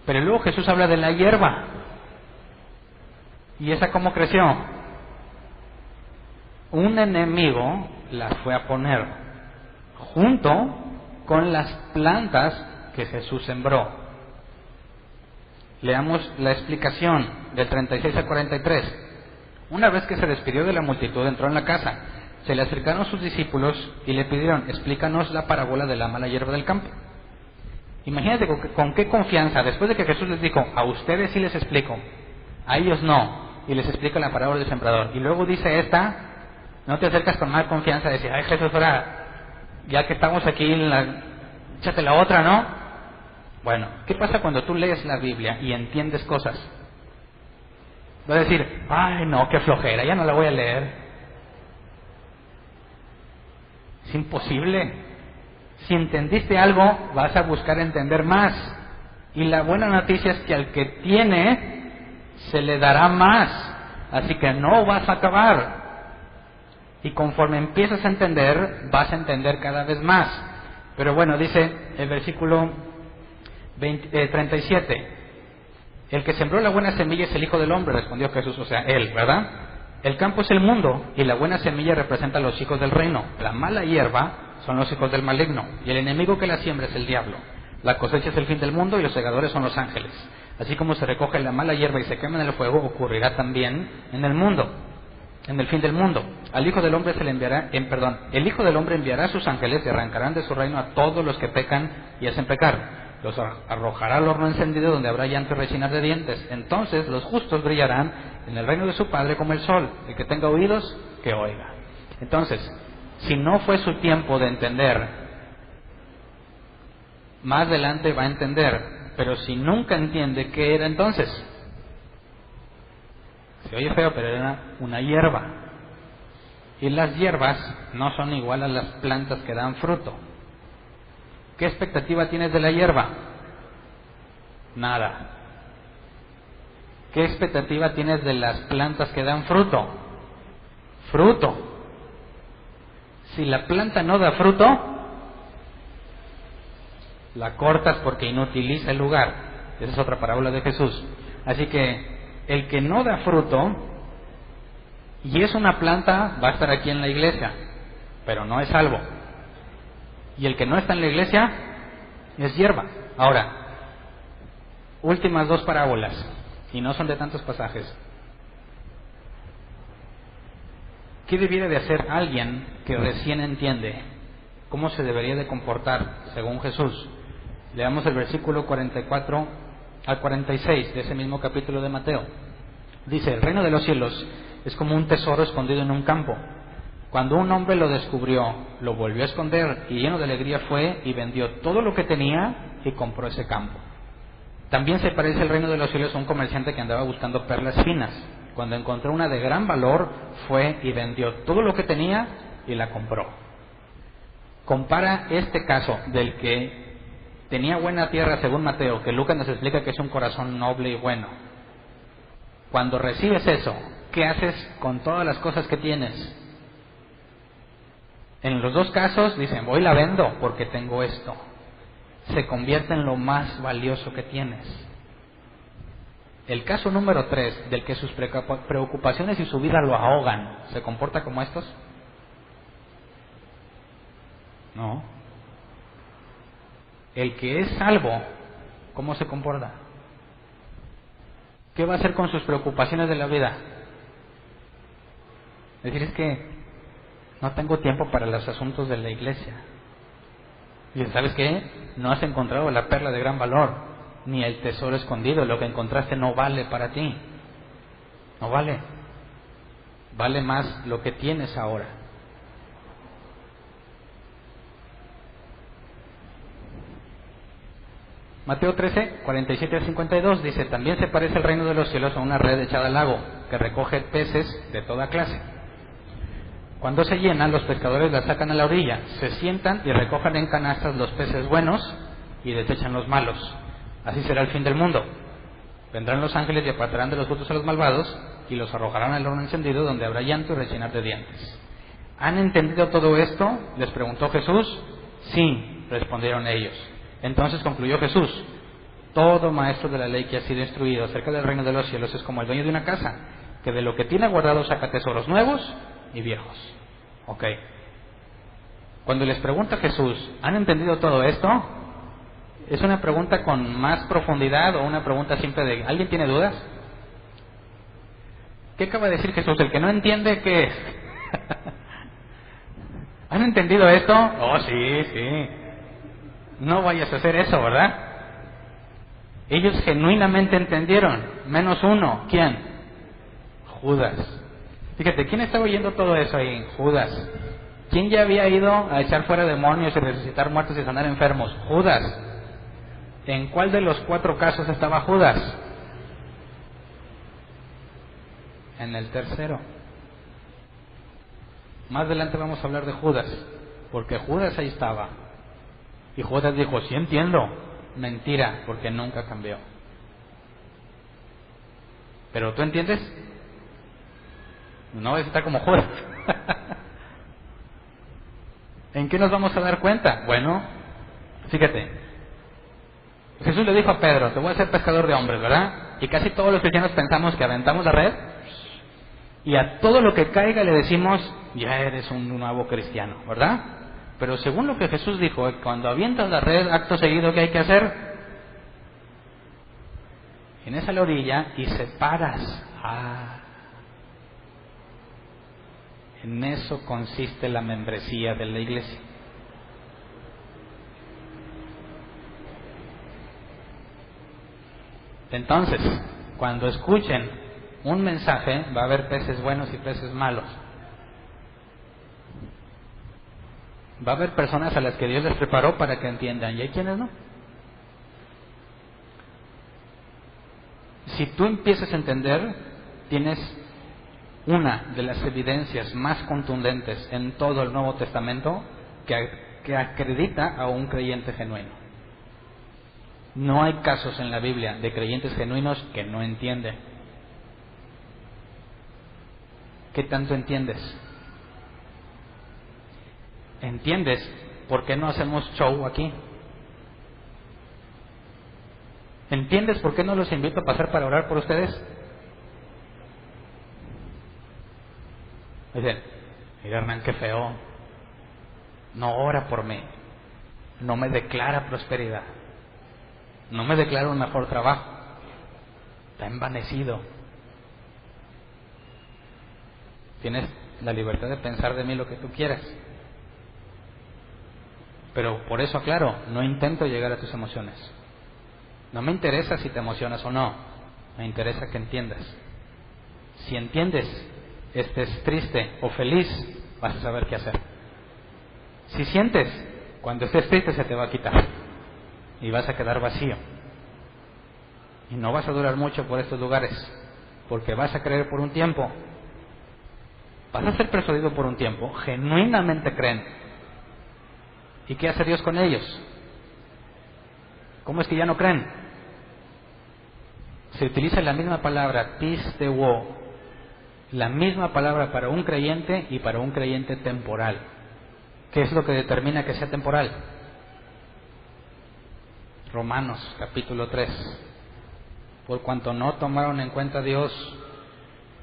Pero luego Jesús habla de la hierba. ¿Y esa cómo creció? Un enemigo la fue a poner junto con las plantas que Jesús sembró. Leamos la explicación del 36 al 43. Una vez que se despidió de la multitud, entró en la casa. Se le acercaron sus discípulos y le pidieron, explícanos la parábola de la mala hierba del campo. Imagínate con qué confianza, después de que Jesús les dijo, a ustedes sí les explico, a ellos no, y les explica la parábola del sembrador. Y luego dice esta, no te acercas con más confianza a decir, ay Jesús, ahora, ya que estamos aquí, échate la otra, ¿no? Bueno, ¿qué pasa cuando tú lees la Biblia y entiendes cosas? Vas a decir, ay no, qué flojera, ya no la voy a leer. Es imposible. Si entendiste algo, vas a buscar entender más. Y la buena noticia es que al que tiene, se le dará más. Así que no vas a acabar. Y conforme empiezas a entender, vas a entender cada vez más. Pero bueno, dice el versículo 37. El que sembró la buena semilla es el Hijo del Hombre, respondió Jesús, o sea, Él, ¿verdad? El campo es el mundo, y la buena semilla representa a los hijos del reino. La mala hierba son los hijos del maligno, y el enemigo que la siembra es el diablo. La cosecha es el fin del mundo, y los segadores son los ángeles. Así como se recoge la mala hierba y se quema en el fuego, ocurrirá también en el mundo, en el fin del mundo. Al Hijo del Hombre el Hijo del Hombre enviará a sus ángeles y arrancarán de su reino a todos los que pecan y hacen pecar. Los arrojará al horno encendido donde habrá llanto y rechinar de dientes. Entonces los justos brillarán en el reino de su Padre como el sol. El que tenga oídos, que oiga. Entonces, si no fue su tiempo de entender, más adelante va a entender, pero si nunca entiende, ¿qué era entonces? Se oye feo, pero era una hierba. Y las hierbas no son igual a las plantas que dan fruto. ¿Qué expectativa tienes de la hierba? Nada. ¿Qué expectativa tienes de las plantas que dan fruto? Fruto. Si la planta no da fruto, la cortas porque inutiliza el lugar. Esa es otra parábola de Jesús. Así que el que no da fruto y es una planta va a estar aquí en la iglesia, pero no es salvo. Y el que no está en la iglesia es hierba. Ahora, últimas dos parábolas, y no son de tantos pasajes. ¿Qué debiera de hacer alguien que recién entiende cómo se debería de comportar según Jesús? Leamos el versículo 44 al 46 de ese mismo capítulo de Mateo. Dice: el reino de los cielos es como un tesoro escondido en un campo. Cuando un hombre lo descubrió, lo volvió a esconder y lleno de alegría fue y vendió todo lo que tenía y compró ese campo. También se parece el reino de los cielos a un comerciante que andaba buscando perlas finas. Cuando encontró una de gran valor, fue y vendió todo lo que tenía y la compró. Compara este caso del que tenía buena tierra según Mateo, que Lucas nos explica que es un corazón noble y bueno. Cuando recibes eso, ¿qué haces con todas las cosas que tienes? En los dos casos dicen, voy y la vendo porque tengo esto. Se convierte en lo más valioso que tienes. El caso número 3, del que sus preocupaciones y su vida lo ahogan, ¿se comporta como estos? No. El que es salvo, ¿cómo se comporta? ¿Qué va a hacer con sus preocupaciones de la vida? Decir, es que no tengo tiempo para los asuntos de la iglesia. Y ¿sabes qué? No has encontrado la perla de gran valor, ni el tesoro escondido. Lo que encontraste no vale para ti. No vale. Vale más lo que tienes ahora. Mateo 13, 47 a 52 dice: también se parece el reino de los cielos a una red echada al lago, que recoge peces de toda clase. Cuando se llena, los pescadores la sacan a la orilla, se sientan y recogen en canastas los peces buenos y desechan los malos. Así será el fin del mundo. Vendrán los ángeles y apartarán de los frutos a los malvados y los arrojarán al horno encendido, donde habrá llanto y rechinar de dientes. ¿Han entendido todo esto?, les preguntó Jesús. Sí, respondieron ellos. Entonces concluyó Jesús: todo maestro de la ley que ha sido instruido acerca del reino de los cielos es como el dueño de una casa, que de lo que tiene guardado saca tesoros nuevos y viejos. Ok. Cuando les pregunta Jesús, ¿han entendido todo esto?, ¿es una pregunta con más profundidad o una pregunta simple de ¿alguien tiene dudas? ¿Qué acaba de decir Jesús? El que no entiende, ¿qué es? ¿Han entendido esto? Oh, sí, sí. No vayas a hacer eso, ¿verdad? Ellos genuinamente entendieron, menos uno. ¿Quién? Judas. Fíjate, ¿quién estaba oyendo todo eso ahí? Judas. ¿Quién ya había ido a echar fuera demonios y resucitar muertos y sanar enfermos? Judas. ¿En cuál de los 4 casos estaba Judas? En el tercero. Más adelante vamos a hablar de Judas, porque Judas ahí estaba. Y Judas dijo, sí entiendo. Mentira, porque nunca cambió. ¿Pero tú entiendes? No vas a estar como Judas. ¿En qué nos vamos a dar cuenta? Bueno, fíjate. Jesús le dijo a Pedro, te voy a hacer pescador de hombres, ¿verdad? Y casi todos los cristianos pensamos que aventamos la red y a todo lo que caiga le decimos, ya eres un nuevo cristiano, ¿verdad? Pero según lo que Jesús dijo, cuando avientas la red, acto seguido, ¿qué hay que hacer? Tienes a la orilla y separas. En eso consiste la membresía de la iglesia. Entonces, cuando escuchen un mensaje, va a haber peces buenos y peces malos. Va a haber personas a las que Dios les preparó para que entiendan, y hay quienes no. Si tú empiezas a entender, tienes una de las evidencias más contundentes en todo el Nuevo Testamento que acredita a un creyente genuino. No hay casos en la Biblia de creyentes genuinos que no entienden. ¿Qué tanto entiendes? ¿Entiendes por qué no hacemos show aquí? ¿Entiendes por qué no los invito a pasar para orar por ustedes? Dicen, mira Hernán, qué feo. No ora por mí. No me declara prosperidad. No me declara un mejor trabajo. Está envanecido. Tienes la libertad de pensar de mí lo que tú quieras. Pero por eso aclaro, no intento llegar a tus emociones. No me interesa si te emocionas o no. Me interesa que entiendas. Si entiendes, estés triste o feliz, vas a saber qué hacer. Si sientes, cuando estés triste se te va a quitar y vas a quedar vacío. Y no vas a durar mucho por estos lugares, porque vas a creer por un tiempo. Vas a ser persuadido por un tiempo, genuinamente creen. ¿Y qué hace Dios con ellos? ¿Cómo es que ya no creen? Se utiliza la misma palabra, pisteuo, la misma palabra para un creyente y para un creyente temporal. ¿Qué es lo que determina que sea temporal? Romanos capítulo 3. Por cuanto no tomaron en cuenta a Dios,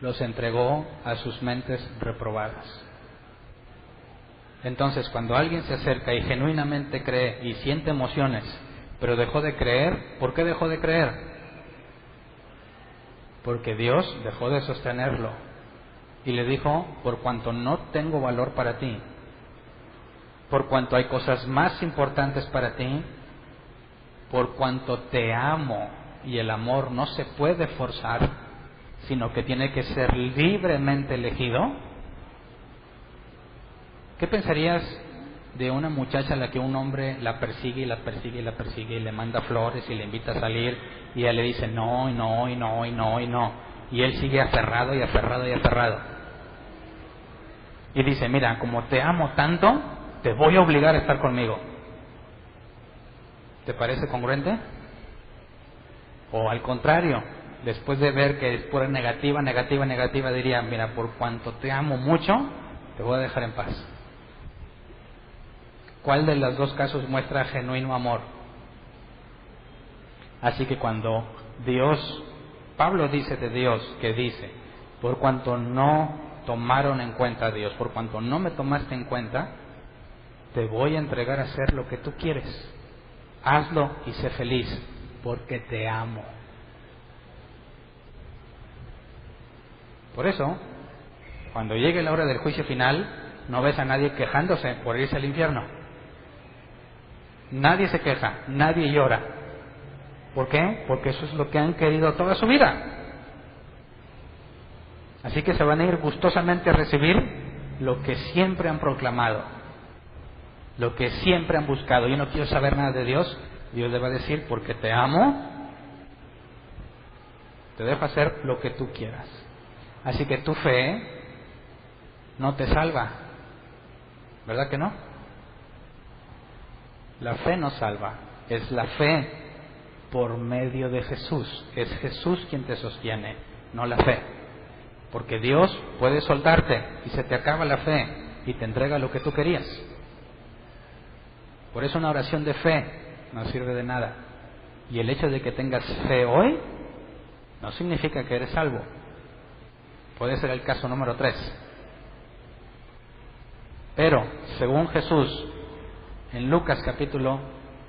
los entregó a sus mentes reprobadas. Entonces, cuando alguien se acerca y genuinamente cree y siente emociones, pero dejó de creer, ¿por qué dejó de creer? Porque Dios dejó de sostenerlo y le dijo, por cuanto no tengo valor para ti, por cuanto hay cosas más importantes para ti, por cuanto te amo, y el amor no se puede forzar, sino que tiene que ser libremente elegido. ¿Qué pensarías de una muchacha a la que un hombre la persigue y la persigue y la persigue y le manda flores y le invita a salir y ella le dice no y no y no y no y no, y él sigue aferrado y aferrado y aferrado y dice, mira, como te amo tanto, te voy a obligar a estar conmigo? ¿Te parece congruente? O al contrario, después de ver que es pura negativa, negativa, negativa, diría, mira, por cuanto te amo mucho, te voy a dejar en paz. ¿Cuál de los dos casos muestra genuino amor? Así que cuando Dios, Pablo dice de Dios, que dice, por cuanto no tomaron en cuenta a Dios, por cuanto no me tomaste en cuenta, te voy a entregar a hacer lo que tú quieres. Hazlo y sé feliz, porque te amo. Por eso, cuando llegue la hora del juicio final, no ves a nadie quejándose por irse al infierno. Nadie se queja, nadie llora. ¿Por qué? Porque eso es lo que han querido toda su vida. Así que se van a ir gustosamente a recibir lo que siempre han proclamado, lo que siempre han buscado. Yo no quiero saber nada de Dios. Dios le va a decir, porque te amo, te dejo hacer lo que tú quieras. Así que tu fe no te salva, ¿verdad que no? La fe no salva, es la fe por medio de Jesús. Es Jesús quien te sostiene, no la fe. Porque Dios puede soltarte y se te acaba la fe y te entrega lo que tú querías. Por eso una oración de fe no sirve de nada. Y el hecho de que tengas fe hoy no significa que eres salvo. Puede ser el caso número 3. Pero, según Jesús, en Lucas capítulo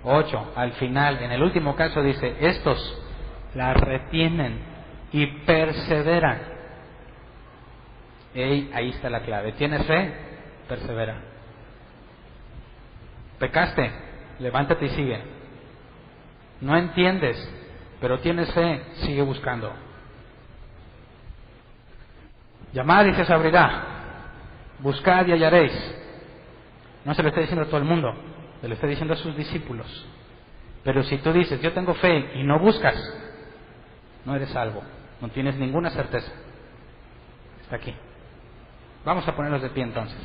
8, al final, en el último caso dice, estos la retienen y perseveran. Ahí está la clave. ¿Tienes fe? Persevera. ¿Pecaste? Levántate y sigue. No entiendes, pero tienes fe, sigue buscando. Llamad y se os abrirá. Buscad y hallaréis. No se lo está diciendo a todo el mundo, se lo está diciendo a sus discípulos. Pero si tú dices, yo tengo fe y no buscas, no eres salvo, no tienes ninguna certeza. Está aquí. Vamos a ponernos de pie entonces.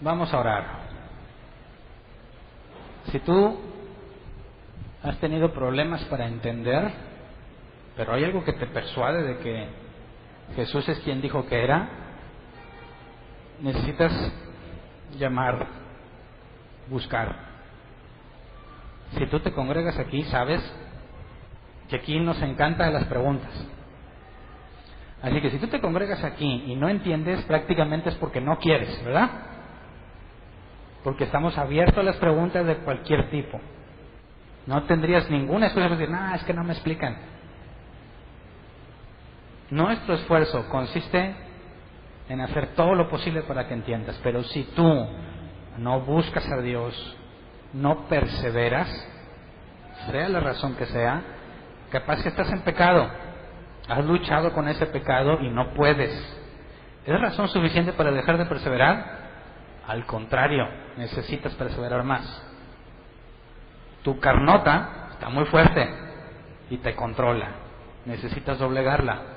Vamos a orar. Si tú has tenido problemas para entender, pero hay algo que te persuade de que Jesús es quien dijo que era, necesitas llamar, buscar. Si tú te congregas aquí, sabes que aquí nos encantan las preguntas. Así que si tú te congregas aquí y no entiendes, prácticamente es porque no quieres, ¿verdad? Porque estamos abiertos a las preguntas de cualquier tipo. No tendrías ninguna excusa para decir, es que no me explican. Nuestro esfuerzo consiste en hacer todo lo posible para que entiendas. Pero si tú no buscas a Dios, no perseveras, sea la razón que sea, capaz que estás en pecado. Has luchado con ese pecado y no puedes. ¿Es razón suficiente para dejar de perseverar? Al contrario, necesitas perseverar más. Tu carnota está muy fuerte y te controla. Necesitas doblegarla.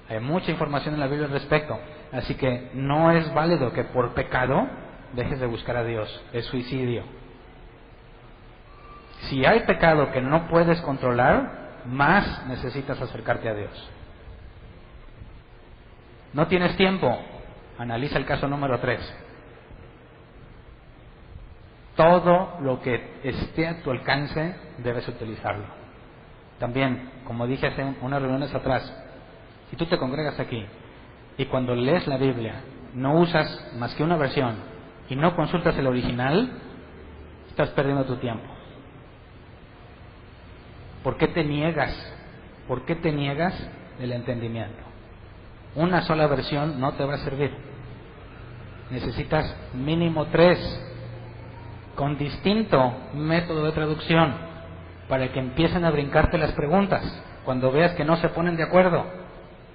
Hay mucha información en la Biblia al respecto. Así que no es válido que por pecado dejes de buscar a Dios. Es suicidio. Si hay pecado que no puedes controlar, más necesitas acercarte a Dios. ¿No tienes tiempo? Analiza el caso número 3. Todo lo que esté a tu alcance debes utilizarlo. También, como dije hace unas reuniones atrás, si tú te congregas aquí y cuando lees la Biblia no usas más que una versión y no consultas el original, estás perdiendo tu tiempo. ¿Por qué te niegas? ¿Por qué te niegas el entendimiento? Una sola versión no te va a servir. Necesitas mínimo 3 con distinto método de traducción para que empiecen a brincarte las preguntas cuando veas que no se ponen de acuerdo.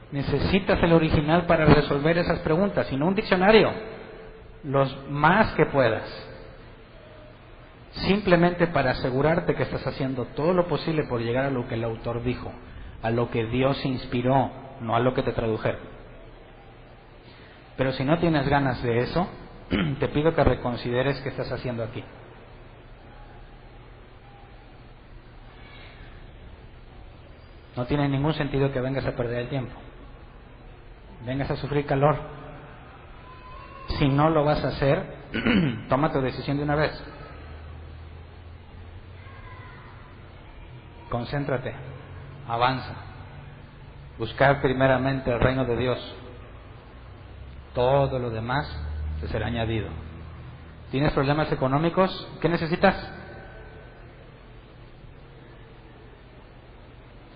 Necesitas el original para resolver esas preguntas y no un diccionario, los más que puedas, simplemente para asegurarte que estás haciendo todo lo posible por llegar a lo que el autor dijo, a lo que Dios inspiró, no a lo que te tradujeron. Pero si no tienes ganas de eso, te pido que reconsideres qué estás haciendo aquí. No tiene ningún sentido que vengas a perder el tiempo, vengas a sufrir calor. Si no lo vas a hacer, toma tu decisión de una vez. Concéntrate, avanza, buscar primeramente el reino de Dios. Todo lo demás te será añadido. ¿Tienes problemas económicos? ¿Qué necesitas?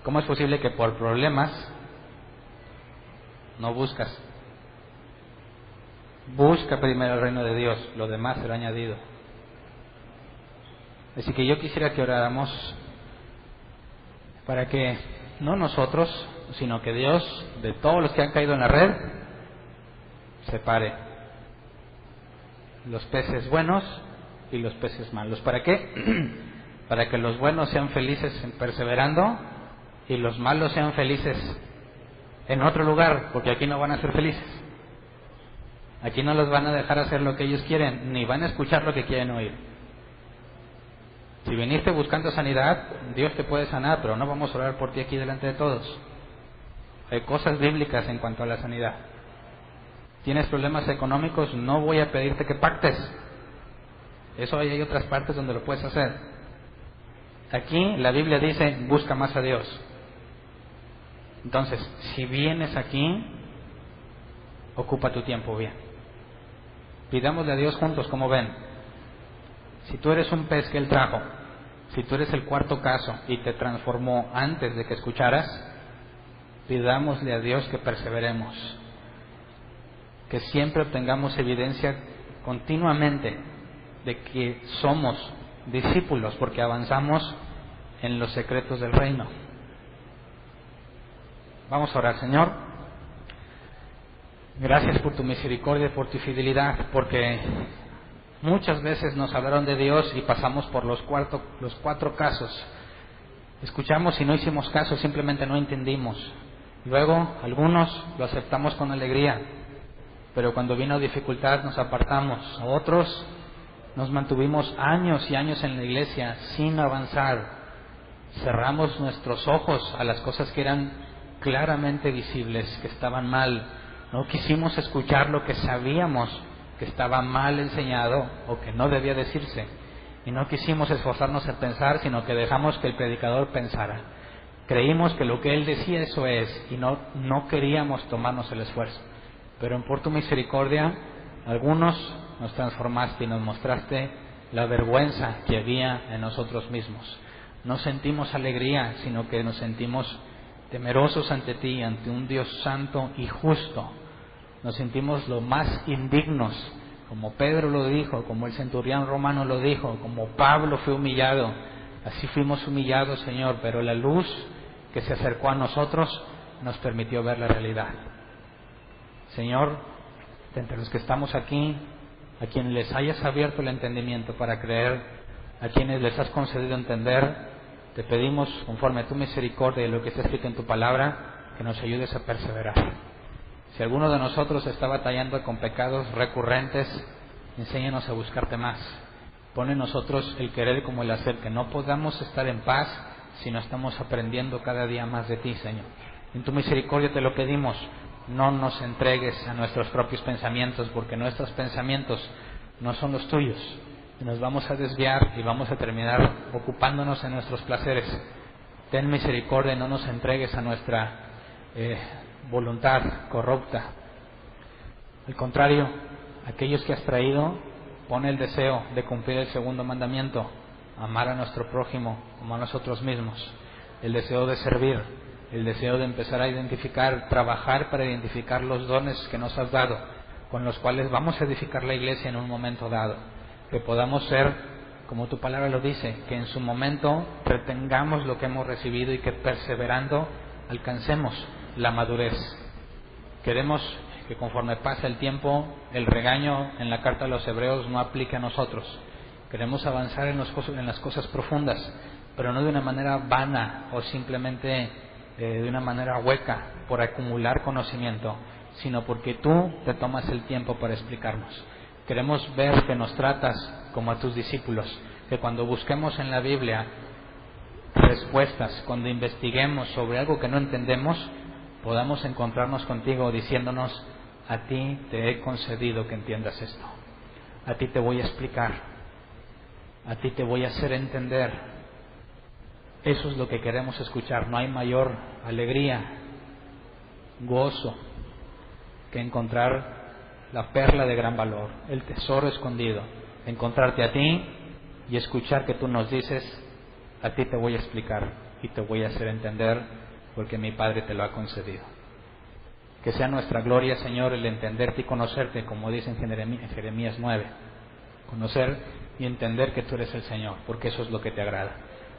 ¿Cómo es posible que por problemas no buscas? Busca primero el reino de Dios, lo demás será añadido. Así que yo quisiera que oráramos para que no nosotros, sino que Dios, de todos los que han caído en la red, separe los peces buenos y los peces malos. ¿Para qué? Para que los buenos sean felices perseverando y los malos sean felices en otro lugar, porque aquí no van a ser felices. Aquí no los van a dejar hacer lo que ellos quieren, ni van a escuchar lo que quieren oír. Si viniste buscando sanidad, Dios te puede sanar, pero no vamos a orar por ti aquí delante de todos. Hay cosas bíblicas en cuanto a la sanidad. ¿Tienes problemas económicos? No voy a pedirte que pactes. Eso hay otras partes donde lo puedes hacer. Aquí la Biblia dice, busca más a Dios. Entonces, si vienes aquí, ocupa tu tiempo bien. Pidámosle a Dios juntos, como ven. Si tú eres un pez que Él trajo, si tú eres el cuarto caso y te transformó antes de que escucharas, pidámosle a Dios que perseveremos, que siempre obtengamos evidencia continuamente de que somos discípulos, porque avanzamos en los secretos del reino. Vamos a orar. Señor, gracias por tu misericordia y por tu fidelidad, porque muchas veces nos hablaron de Dios y pasamos por los cuatro casos. Escuchamos y no hicimos caso, simplemente no entendimos. Luego, algunos lo aceptamos con alegría, pero cuando vino dificultad nos apartamos. Otros nos mantuvimos años y años en la iglesia sin avanzar. Cerramos nuestros ojos a las cosas que eran claramente visibles, que estaban mal. No quisimos escuchar lo que sabíamos que estaba mal enseñado o que no debía decirse. Y no quisimos esforzarnos en pensar, sino que dejamos que el predicador pensara. Creímos que lo que él decía eso es, y no queríamos tomarnos el esfuerzo. Pero por tu misericordia, algunos nos transformaste y nos mostraste la vergüenza que había en nosotros mismos. No sentimos alegría, sino que nos sentimos temerosos ante ti, ante un Dios santo y justo. Nos sentimos lo más indignos, como Pedro lo dijo, como el centurión romano lo dijo, como Pablo fue humillado. Así fuimos humillados, Señor, pero la luz que se acercó a nosotros nos permitió ver la realidad. Señor, entre los que estamos aquí, a quienes les hayas abierto el entendimiento para creer, a quienes les has concedido entender, te pedimos, conforme a tu misericordia y lo que está escrito en tu palabra, que nos ayudes a perseverar. Si alguno de nosotros está batallando con pecados recurrentes, enséñanos a buscarte más. Pon en nosotros el querer como el hacer, que no podamos estar en paz si no estamos aprendiendo cada día más de ti, Señor. En tu misericordia te lo pedimos. No nos entregues a nuestros propios pensamientos, porque nuestros pensamientos no son los tuyos. Y nos vamos a desviar y vamos a terminar ocupándonos en nuestros placeres. Ten misericordia y no nos entregues a nuestra voluntad corrupta. Al contrario, aquellos que has traído, pon el deseo de cumplir el segundo mandamiento, amar a nuestro prójimo como a nosotros mismos, el deseo de servir, el deseo de empezar a identificar, trabajar para identificar los dones que nos has dado, con los cuales vamos a edificar la iglesia en un momento dado, que podamos ser, como tu palabra lo dice, que en su momento retengamos lo que hemos recibido y que perseverando alcancemos la madurez. Queremos que conforme pasa el tiempo, el regaño en la carta a los Hebreos no aplique a nosotros. Queremos avanzar en las cosas profundas, pero no de una manera vana o simplemente de una manera hueca por acumular conocimiento, sino porque tú te tomas el tiempo para explicarnos. Queremos ver que nos tratas como a tus discípulos, que cuando busquemos en la Biblia respuestas, cuando investiguemos sobre algo que no entendemos, podamos encontrarnos contigo diciéndonos: a ti te he concedido que entiendas esto, a ti te voy a explicar, a ti te voy a hacer entender. Eso es lo que queremos escuchar. No hay mayor alegría, gozo, que encontrar la perla de gran valor, el tesoro escondido, encontrarte a ti y escuchar que tú nos dices: a ti te voy a explicar y te voy a hacer entender, porque mi Padre te lo ha concedido. Que sea nuestra gloria, Señor, el entenderte y conocerte, como dice en Jeremías 9. Conocer y entender que tú eres el Señor, porque eso es lo que te agrada.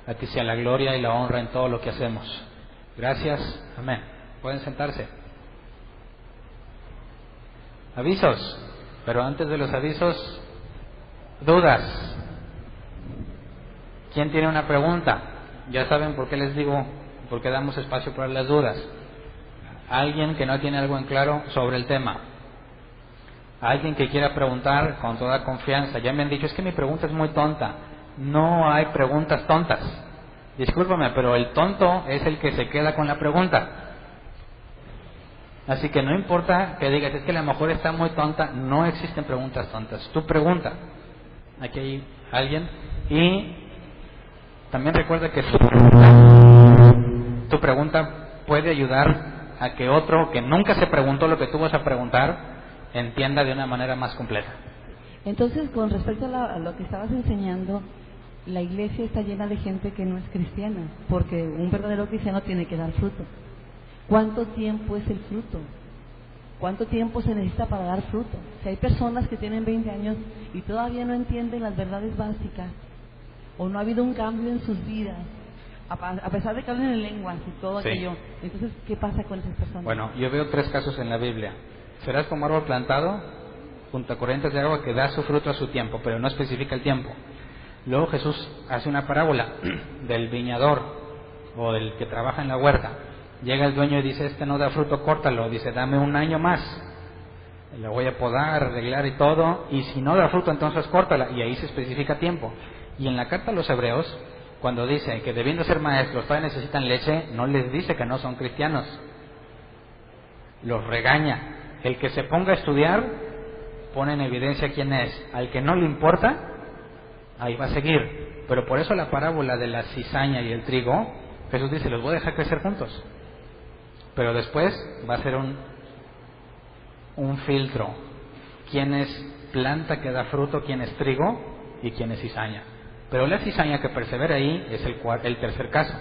A ti sea la gloria y la honra en todo lo que hacemos. Gracias. Amén. Pueden sentarse. Avisos. Pero antes de los avisos, dudas. ¿Quién tiene una pregunta? Ya saben por qué les digo, por qué damos espacio para las dudas. Alguien que no tiene algo en claro sobre el tema. Alguien que quiera preguntar con toda confianza. Ya me han dicho: es que mi pregunta es muy tonta. No hay preguntas tontas. Discúlpame, pero el tonto es el que se queda con la pregunta. Así que no importa que digas: es que a lo mejor está muy tonta. No existen preguntas tontas. Tu pregunta. Aquí hay alguien. Y también recuerda que tu pregunta puede ayudar a que otro que nunca se preguntó lo que tú vas a preguntar entienda de una manera más completa. Entonces, con respecto a lo que estabas enseñando, la iglesia está llena de gente que no es cristiana, porque un verdadero cristiano tiene que dar fruto. ¿Cuánto tiempo es el fruto? ¿Cuánto tiempo se necesita para dar fruto? Si hay personas que tienen 20 años y todavía no entienden las verdades básicas, o no ha habido un cambio en sus vidas, A pesar de que hablan en lenguas y todo Sí. aquello, entonces, ¿qué pasa con esas personas? Bueno, yo veo 3 casos en la Biblia. Serás como árbol plantado junto a corrientes de agua que da su fruto a su tiempo, pero no especifica el tiempo. Luego Jesús hace una parábola del viñador o del que trabaja en la huerta. Llega el dueño y dice, este no da fruto, córtalo. Dice, dame 1 año más. La voy a podar, arreglar y todo. Y si no da fruto, entonces córtala. Y ahí se especifica tiempo. Y en la carta a los Hebreos, cuando dice que debiendo ser maestros todavía necesitan leche, no les dice que no son cristianos. Los regaña. El que se ponga a estudiar pone en evidencia quién es. Al que no le importa, ahí va a seguir. Pero por eso la parábola de la cizaña y el trigo, Jesús dice, los voy a dejar crecer juntos. Pero después va a ser un filtro. ¿Quién es planta que da fruto, quién es trigo y quién es cizaña? Pero la cizaña que persevera ahí es el tercer caso.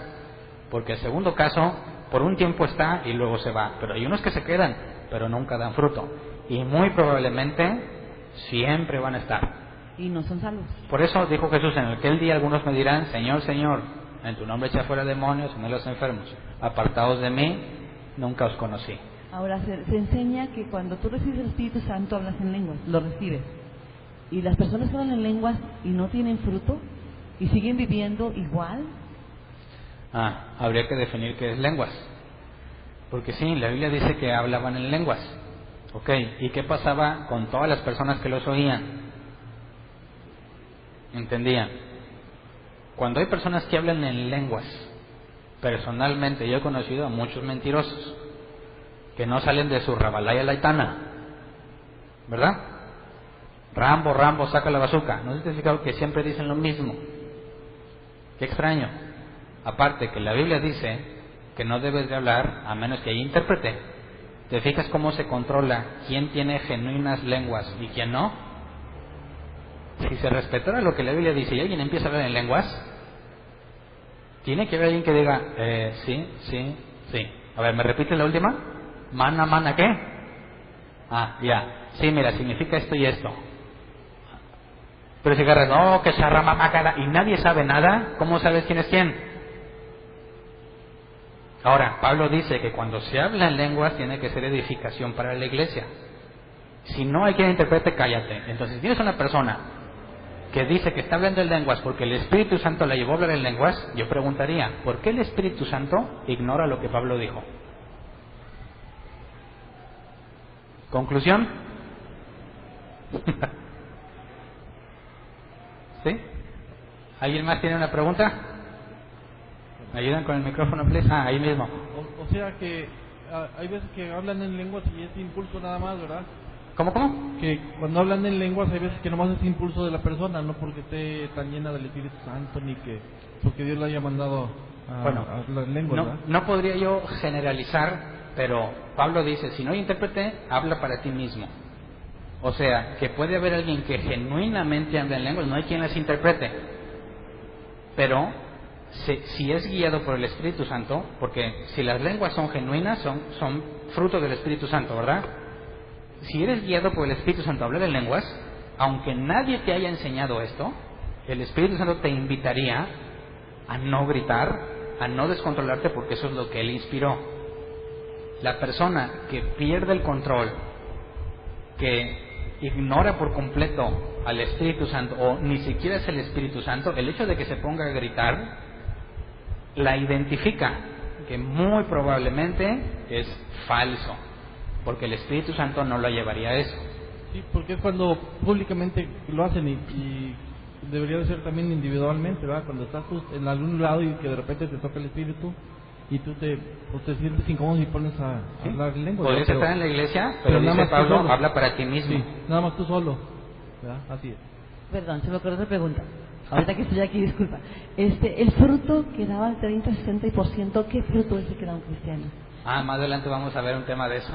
Porque el segundo caso, por un tiempo está y luego se va. Pero hay unos que se quedan, pero nunca dan fruto. Y muy probablemente siempre van a estar. Y no son salvos. Por eso dijo Jesús, en aquel día algunos me dirán, Señor, Señor, en tu nombre eché fuera demonios, sané a los enfermos. Apartados de mí, nunca os conocí. Ahora, se enseña que cuando tú recibes el Espíritu Santo hablas en lenguas, lo recibes. Y las personas que hablan en lenguas y no tienen fruto y siguen viviendo igual. Habría que definir qué es lenguas. Porque sí, la Biblia dice que hablaban en lenguas. Ok, ¿y qué pasaba con todas las personas que los oían? ¿Entendían? Cuando hay personas que hablan en lenguas, personalmente yo he conocido a muchos mentirosos que no salen de su rabalaya laitana, ¿verdad? Rambo, saca la bazuca. ¿No se te ha fijado que siempre dicen lo mismo? Qué extraño. Aparte que la Biblia dice que no debes de hablar a menos que haya intérprete. ¿Te fijas cómo se controla quién tiene genuinas lenguas y quién no? Si se respetara lo que la Biblia dice y alguien empieza a hablar en lenguas, tiene que haber alguien que diga, sí. A ver, ¿me repite la última? ¿Mana qué? Ya. Sí, mira, significa esto y esto. Pero si agarras, no, que charrama macada, y nadie sabe nada, ¿cómo sabes quién es quién? Ahora, Pablo dice que cuando se habla en lenguas tiene que ser edificación para la iglesia. Si no hay quien interprete, cállate. Entonces, si tienes una persona que dice que está hablando en lenguas porque el Espíritu Santo la llevó a hablar en lenguas, yo preguntaría, ¿por qué el Espíritu Santo ignora lo que Pablo dijo? ¿Conclusión? ¿Sí? ¿Alguien más tiene una pregunta? ¿Me ayudan con el micrófono, please? Ahí mismo. O sea que hay veces que hablan en lenguas y es impulso nada más, ¿verdad? ¿Cómo? Que cuando hablan en lenguas hay veces que nomás es impulso de la persona, no porque esté tan llena del Espíritu Santo ni que porque Dios la haya mandado a hablar en lenguas, ¿verdad? No podría yo generalizar, pero Pablo dice, si no hay intérprete, habla para ti mismo. O sea, que puede haber alguien que genuinamente habla en lenguas, no hay quien las interprete. Pero si es guiado por el Espíritu Santo, porque si las lenguas son genuinas, son fruto del Espíritu Santo, ¿verdad? Si eres guiado por el Espíritu Santo a hablar en lenguas, aunque nadie te haya enseñado esto, el Espíritu Santo te invitaría a no gritar, a no descontrolarte, porque eso es lo que Él inspiró. La persona que pierde el control, que ignora por completo al Espíritu Santo, o ni siquiera es el Espíritu Santo, el hecho de que se ponga a gritar, la identifica que muy probablemente es falso, porque el Espíritu Santo no lo llevaría a eso. Sí, porque es cuando públicamente lo hacen y debería de ser también individualmente, ¿verdad? Cuando estás tú en algún lado y que de repente te toca el Espíritu y tú te sientes incómodo y pones a hablar en lengua. Podrías estar en la iglesia, pero nada dice más Pablo, solo. habla para ti mismo. Sí, nada más tú solo, ¿verdad? Así es. Perdón, se me ocurrió otra pregunta. Ahorita que estoy aquí, disculpa. El fruto que daba el 30-60%, ¿qué fruto es el que da un cristiano? Más adelante vamos a ver un tema de eso.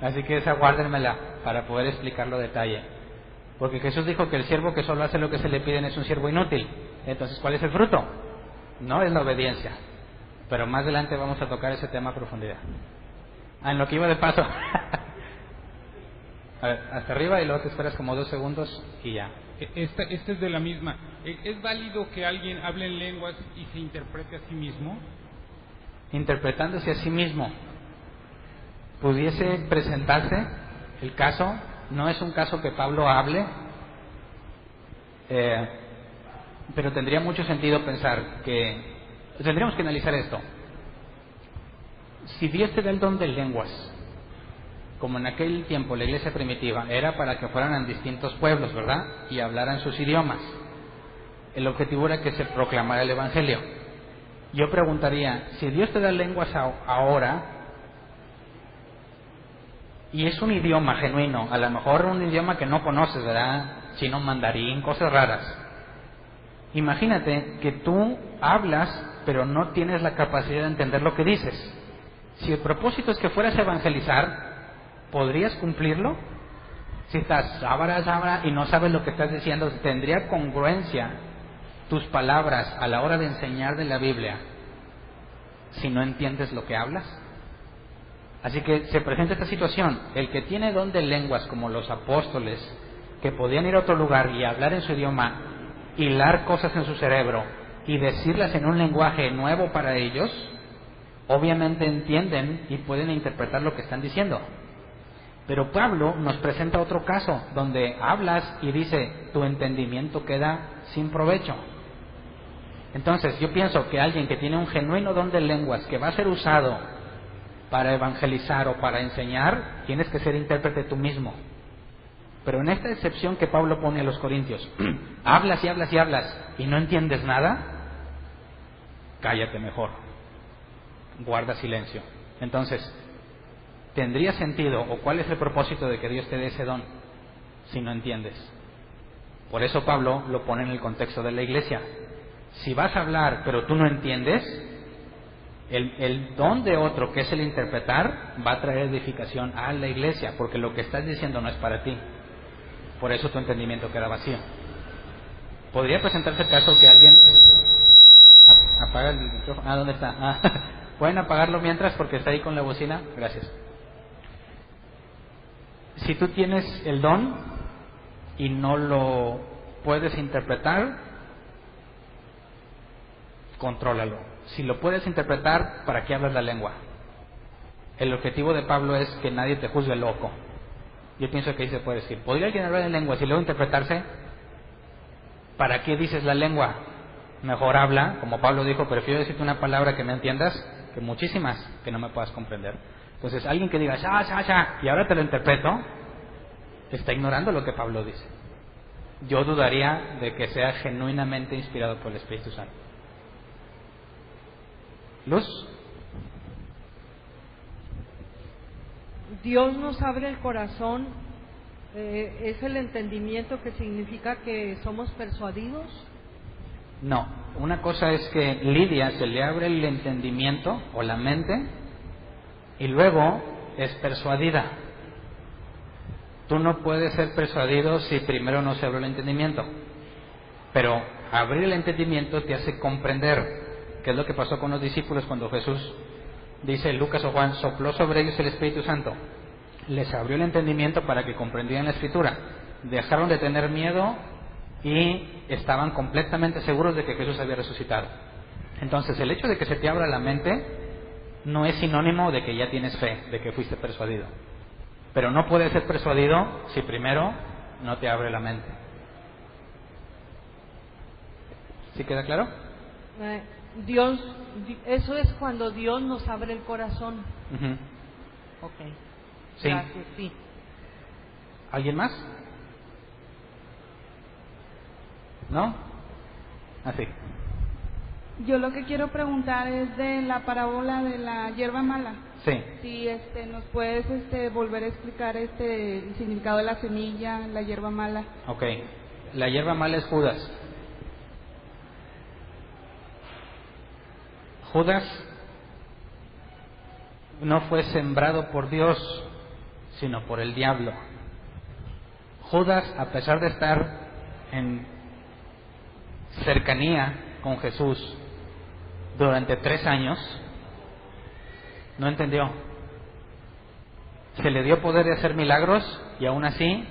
Así que esa guárdenmela para poder explicarlo a detalle. Porque Jesús dijo que el siervo que solo hace lo que se le piden es un siervo inútil. Entonces, ¿cuál es el fruto? No es la obediencia. Pero más adelante vamos a tocar ese tema a profundidad. En lo que iba de paso. A ver, hasta arriba y luego te esperas como 2 segundos y ya. Esta es de la misma. ¿Es válido que alguien hable en lenguas y se interprete a sí mismo? Interpretándose a sí mismo. Pudiese presentarse el caso, no es un caso que Pablo hable, pero tendría mucho sentido pensar que tendríamos que analizar esto. Si Dios te da el don de lenguas, como en aquel tiempo la iglesia primitiva era para que fueran en distintos pueblos, ¿verdad? Y hablaran sus idiomas. El objetivo era que se proclamara el evangelio. Yo preguntaría, si Dios te da lenguas ahora, y es un idioma genuino, a lo mejor un idioma que no conoces, ¿verdad? Chino, mandarín, cosas raras. Imagínate que tú hablas, pero no tienes la capacidad de entender lo que dices. Si el propósito es que fueras a evangelizar, ¿podrías cumplirlo? Si estás sabra y no sabes lo que estás diciendo, ¿tendría congruencia tus palabras a la hora de enseñar de la Biblia si no entiendes lo que hablas? Así que se presenta esta situación. El que tiene don de lenguas, como los apóstoles, que podían ir a otro lugar y hablar en su idioma, hilar cosas en su cerebro y decirlas en un lenguaje nuevo para ellos, obviamente entienden y pueden interpretar lo que están diciendo. Pero Pablo nos presenta otro caso donde hablas y dice, tu entendimiento queda sin provecho. Entonces yo pienso que alguien que tiene un genuino don de lenguas que va a ser usado para evangelizar o para enseñar, tienes que ser intérprete tú mismo. Pero en esta excepción que Pablo pone a los corintios, hablas y hablas y hablas y no entiendes nada, cállate mejor, guarda silencio. Entonces, ¿tendría sentido o cuál es el propósito de que Dios te dé ese don si no entiendes? Por eso Pablo lo pone en el contexto de la iglesia. Si vas a hablar pero tú no entiendes, el don de otro, que es el interpretar, va a traer edificación a la iglesia, porque lo que estás diciendo no es para ti. Por eso tu entendimiento queda vacío. ¿Podría presentarse el caso que alguien apaga el micrófono? ¿Dónde está? ¿Pueden apagarlo mientras porque está ahí con la bocina? Gracias. Si tú tienes el don y no lo puedes interpretar, contrólalo. Si lo puedes interpretar, ¿para qué hablas la lengua? El objetivo de Pablo es que nadie te juzgue loco. Yo pienso que ahí se puede decir, ¿podría alguien hablar en lenguas y luego interpretarse? ¿Para qué dices la lengua? Mejor habla, como Pablo dijo, prefiero decirte una palabra que me entiendas que muchísimas que no me puedas comprender. Entonces, alguien que diga, y ahora te lo interpreto, está ignorando lo que Pablo dice. Yo dudaría de que sea genuinamente inspirado por el Espíritu Santo. Luz. Dios nos abre el corazón, ¿es el entendimiento que significa que somos persuadidos? No, una cosa es que Lidia se le abre el entendimiento o la mente y luego es persuadida. Tú no puedes ser persuadido si primero no se abre el entendimiento, pero abrir el entendimiento te hace comprender. ¿Qué es lo que pasó con los discípulos cuando Jesús, dice Lucas o Juan, sopló sobre ellos el Espíritu Santo? Les abrió el entendimiento para que comprendieran la Escritura. Dejaron de tener miedo y estaban completamente seguros de que Jesús había resucitado. Entonces, el hecho de que se te abra la mente no es sinónimo de que ya tienes fe, de que fuiste persuadido. Pero no puedes ser persuadido si primero no te abre la mente. ¿Sí queda claro? Dios, eso es cuando Dios nos abre el corazón. Uh-huh. Ok. Sí. Gracias, sí. ¿Alguien más? ¿No? Así. Yo lo que quiero preguntar es de la parábola de la hierba mala. Sí. Si nos puedes volver a explicar el significado de la semilla, la hierba mala. Ok. La hierba mala es Judas. Judas no fue sembrado por Dios, sino por el diablo. Judas, a pesar de estar en cercanía con Jesús durante 3 años, no entendió. Se le dio poder de hacer milagros y aún así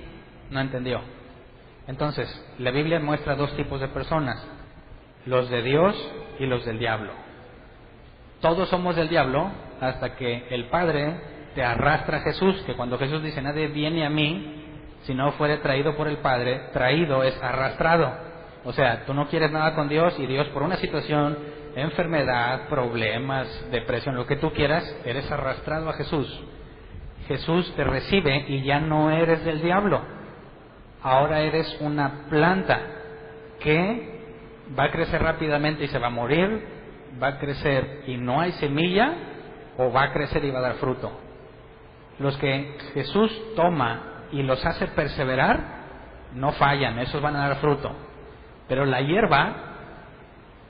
no entendió. Entonces, la Biblia muestra dos tipos de personas, los de Dios y los del diablo. Todos somos del diablo hasta que el Padre te arrastra a Jesús, que cuando Jesús dice, nadie viene a mí si no fuere traído por el Padre, traído es arrastrado. O sea, tú no quieres nada con Dios y Dios por una situación, enfermedad, problemas, depresión, lo que tú quieras, eres arrastrado a Jesús. Jesús te recibe y ya no eres del diablo. Ahora eres una planta que va a crecer rápidamente y se va a morir, va a crecer y no hay semilla, o va a crecer y va a dar fruto. Los que Jesús toma y los hace perseverar, no fallan, esos van a dar fruto. Pero la hierba,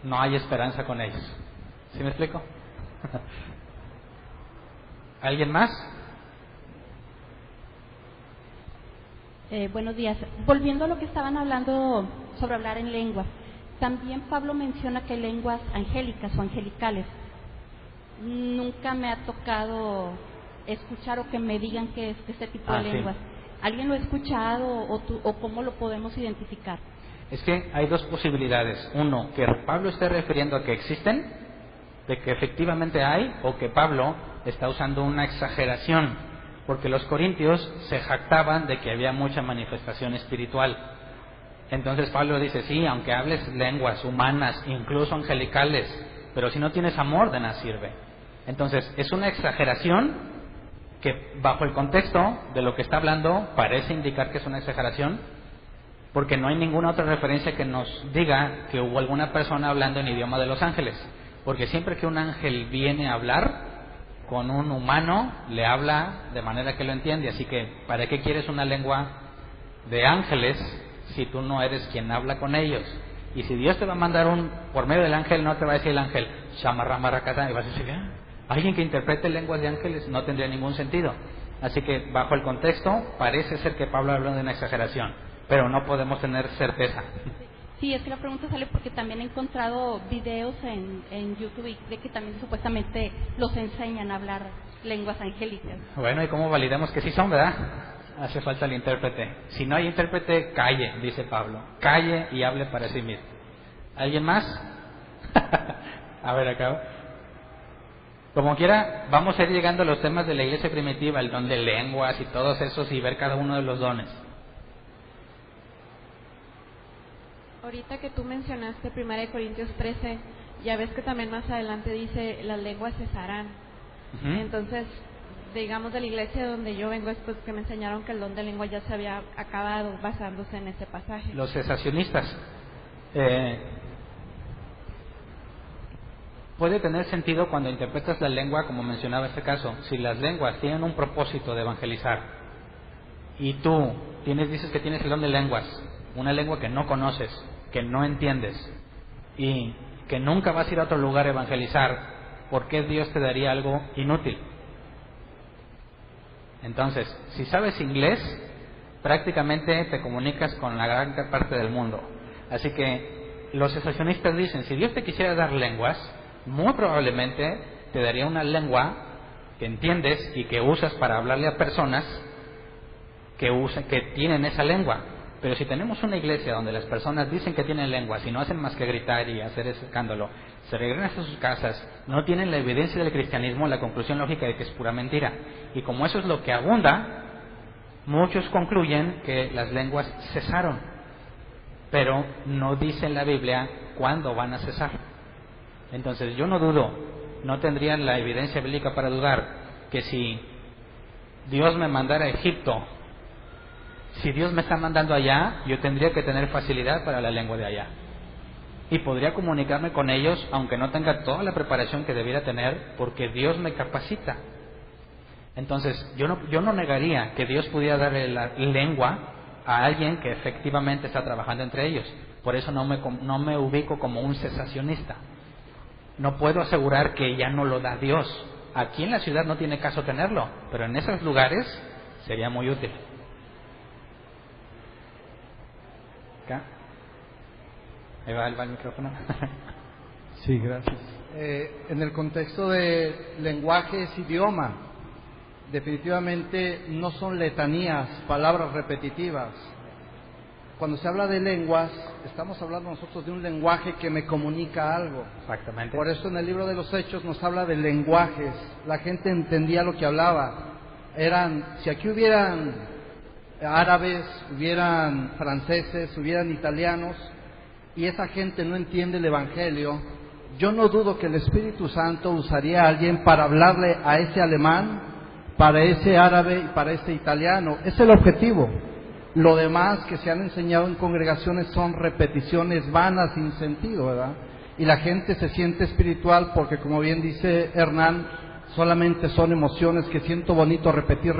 no hay esperanza con ellos. ¿Sí me explico? ¿Alguien más? Buenos días. Volviendo a lo que estaban hablando sobre hablar en lenguas, también Pablo menciona que hay lenguas angélicas o angelicales. Nunca me ha tocado escuchar o que me digan que es este tipo de lenguas. Sí. ¿Alguien lo ha escuchado o cómo lo podemos identificar? Es que hay dos posibilidades. Uno, que Pablo esté refiriendo a que existen, de que efectivamente hay, o que Pablo está usando una exageración. Porque los corintios se jactaban de que había mucha manifestación espiritual. Entonces Pablo dice, sí, aunque hables lenguas humanas, incluso angelicales, pero si no tienes amor, de nada sirve. Entonces es una exageración que bajo el contexto de lo que está hablando parece indicar que es una exageración, porque no hay ninguna otra referencia que nos diga que hubo alguna persona hablando en idioma de los ángeles. Porque siempre que un ángel viene a hablar con un humano, le habla de manera que lo entiende. Así que, ¿para qué quieres una lengua de ángeles si tú no eres quien habla con ellos? Y si Dios te va a mandar por medio del ángel, no te va a decir el ángel, Shamarramaracata, y vas a decir, alguien que interprete lenguas de ángeles no tendría ningún sentido. Así que, bajo el contexto, parece ser que Pablo habló de una exageración, pero no podemos tener certeza. Sí, es que la pregunta sale porque también he encontrado videos en YouTube de que también supuestamente los enseñan a hablar lenguas angélicas. Bueno, ¿y cómo validamos que sí son, verdad? Hace falta el intérprete. Si no hay intérprete, calle, dice Pablo. Calle y hable para sí mismo. ¿Alguien más? A ver, acá. Como quiera, vamos a ir llegando a los temas de la iglesia primitiva, el don de lenguas y todos esos, y ver cada uno de los dones. Ahorita que tú mencionaste 1 Corintios 13, ya ves que también más adelante dice, las lenguas cesarán. Entonces, digamos de la iglesia donde yo vengo, es pues que me enseñaron que el don de lengua ya se había acabado basándose en ese pasaje. Los cesacionistas. Puede tener sentido cuando interpretas la lengua, como mencionaba este caso. Si las lenguas tienen un propósito de evangelizar y tú dices que tienes el don de lenguas, una lengua que no conoces, que no entiendes y que nunca vas a ir a otro lugar a evangelizar, ¿por qué Dios te daría algo inútil? Entonces, si sabes inglés, prácticamente te comunicas con la gran parte del mundo. Así que los cesacionistas dicen, si Dios te quisiera dar lenguas, muy probablemente te daría una lengua que entiendes y que usas para hablarle a personas que tienen esa lengua. Pero si tenemos una iglesia donde las personas dicen que tienen lenguas y no hacen más que gritar y hacer ese escándalo, se regresan a sus casas, no tienen la evidencia del cristianismo, la conclusión lógica de que es pura mentira. Y como eso es lo que abunda, muchos concluyen que las lenguas cesaron, pero no dice en la Biblia cuándo van a cesar. Entonces yo no dudo, no tendría la evidencia bíblica para dudar que si Dios me mandara a Egipto, si Dios me está mandando allá, yo tendría que tener facilidad para la lengua de allá. Y podría comunicarme con ellos, aunque no tenga toda la preparación que debiera tener, porque Dios me capacita. Entonces, yo no negaría que Dios pudiera darle la lengua a alguien que efectivamente está trabajando entre ellos. Por eso no me ubico como un cesacionista. No puedo asegurar que ya no lo da Dios. Aquí en la ciudad no tiene caso tenerlo, pero en esos lugares sería muy útil. ¿Acá? Ahí va el micrófono. Sí, gracias. En el contexto de lenguaje es idioma. Definitivamente no son letanías, palabras repetitivas. cuando se habla de lenguas, estamos hablando nosotros de un lenguaje que me comunica algo. Exactamente. Por eso en el libro de los Hechos nos habla de lenguajes. La gente entendía lo que hablaba. Si aquí hubieran árabes, hubieran franceses, hubieran italianos, y esa gente no entiende el Evangelio, yo no dudo que el Espíritu Santo usaría a alguien para hablarle a ese alemán, para ese árabe y para ese italiano. Es el objetivo. Lo demás que se han enseñado en congregaciones son repeticiones vanas, sin sentido, ¿verdad? Y la gente se siente espiritual porque, como bien dice Hernán, solamente son emociones que siento bonito repetir,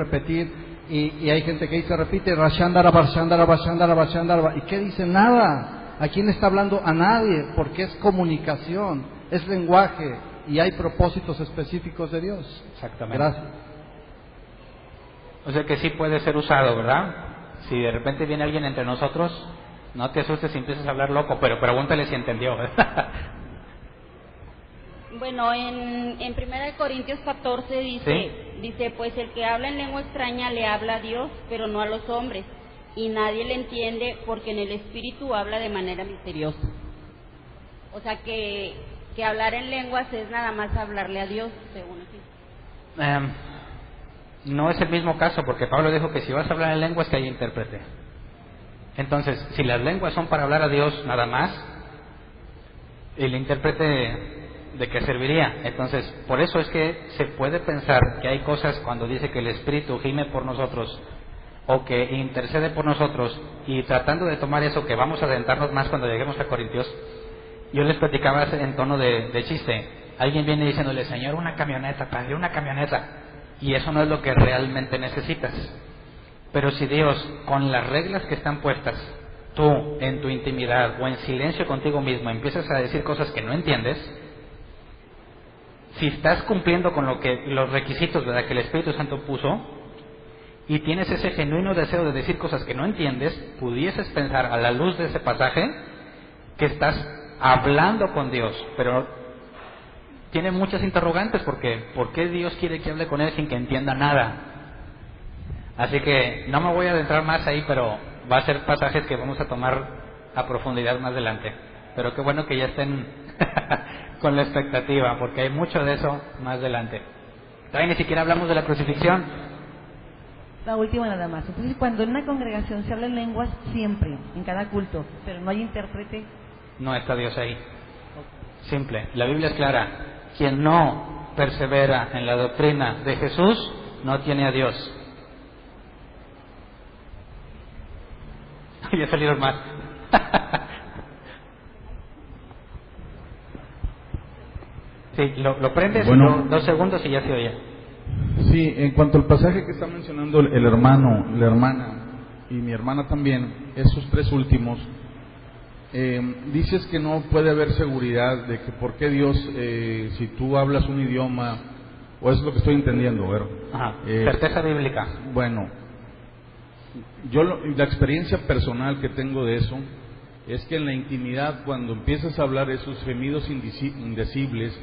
y hay gente que dice, repite, Rashandara, Barshandara, Bashandara, Bashandara, ¿y qué dice? Nada. ¿A quién está hablando? A nadie, porque es comunicación, es lenguaje, y hay propósitos específicos de Dios. Exactamente. Gracias. O sea que sí puede ser usado, ¿verdad? Si de repente viene alguien entre nosotros, no te asustes si empiezas a hablar loco, pero pregúntale si entendió, ¿verdad? Bueno, en 1 Corintios 14 dice, pues el que habla en lengua extraña le habla a Dios, pero no a los hombres, y nadie le entiende porque en el Espíritu habla de manera misteriosa. O sea que hablar en lenguas es nada más hablarle a Dios, según así. No es el mismo caso, porque Pablo dijo que si vas a hablar en lenguas que haya intérprete. Entonces, si las lenguas son para hablar a Dios nada más, el intérprete ¿de qué serviría? Entonces, por eso es que se puede pensar que hay cosas cuando dice que el Espíritu gime por nosotros o que intercede por nosotros, y tratando de tomar eso, que vamos a adentrarnos más cuando lleguemos a Corintios. Yo les platicaba en tono de chiste. Alguien viene diciéndole, Señor, una camioneta, Padre, una camioneta. Y eso no es lo que realmente necesitas. Pero si Dios, con las reglas que están puestas, tú en tu intimidad o en silencio contigo mismo empiezas a decir cosas que no entiendes, si estás cumpliendo con los requisitos, ¿verdad?, que el Espíritu Santo puso, y tienes ese genuino deseo de decir cosas que no entiendes, pudieses pensar a la luz de ese pasaje que estás hablando con Dios, pero tiene muchas interrogantes, porque ¿por qué Dios quiere que hable con él sin que entienda nada? Así que no me voy a adentrar más ahí, pero va a ser pasajes que vamos a tomar a profundidad más adelante. Pero qué bueno que ya estén con la expectativa, porque hay mucho de eso más adelante. Todavía ni siquiera hablamos de la crucifixión. La última nada más. Entonces, cuando en una congregación se habla en lenguas, siempre, en cada culto, pero no hay intérprete, no está Dios ahí. Simple. La Biblia es clara. Quien no persevera en la doctrina de Jesús no tiene a Dios. Ya salieron más. Sí, lo prendes, bueno, 2 segundos y ya se oye. Sí, en cuanto al pasaje que está mencionando el hermano, la hermana y mi hermana también, esos 3 últimos, dices que no puede haber seguridad de que por qué Dios, si tú hablas un idioma, o eso es lo que estoy entendiendo, ¿verdad? Ajá, certeza bíblica. Bueno, la experiencia personal que tengo de eso es que en la intimidad, cuando empiezas a hablar esos gemidos indecibles,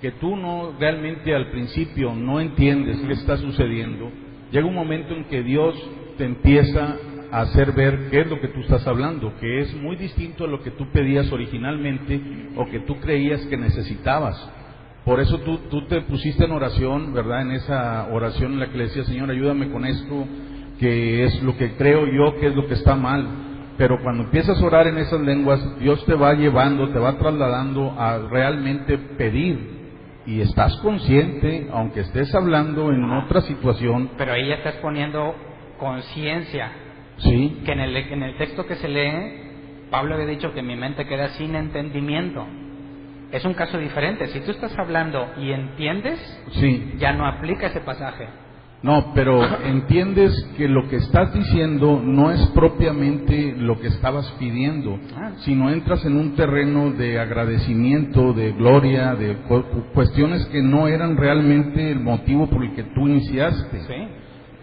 que tú no realmente al principio no entiendes qué está sucediendo, llega un momento en que Dios te empieza a hacer ver qué es lo que tú estás hablando, que es muy distinto a lo que tú pedías originalmente o que tú creías que necesitabas. Por eso tú te pusiste en oración, ¿verdad? En esa oración en la que le decía, Señor, ayúdame con esto, que es lo que creo yo que es lo que está mal. Pero cuando empiezas a orar en esas lenguas, Dios te va llevando, te va trasladando a realmente pedir. Y estás consciente, aunque estés hablando en otra situación. Pero ahí ya estás poniendo conciencia. Sí. Que en el texto que se lee, Pablo había dicho que mi mente queda sin entendimiento. Es un caso diferente. Si tú estás hablando y entiendes, sí, ya no aplica ese pasaje. No, pero entiendes que lo que estás diciendo no es propiamente lo que estabas pidiendo, sino entras en un terreno de agradecimiento, de gloria, de cuestiones que no eran realmente el motivo por el que tú iniciaste. Sí.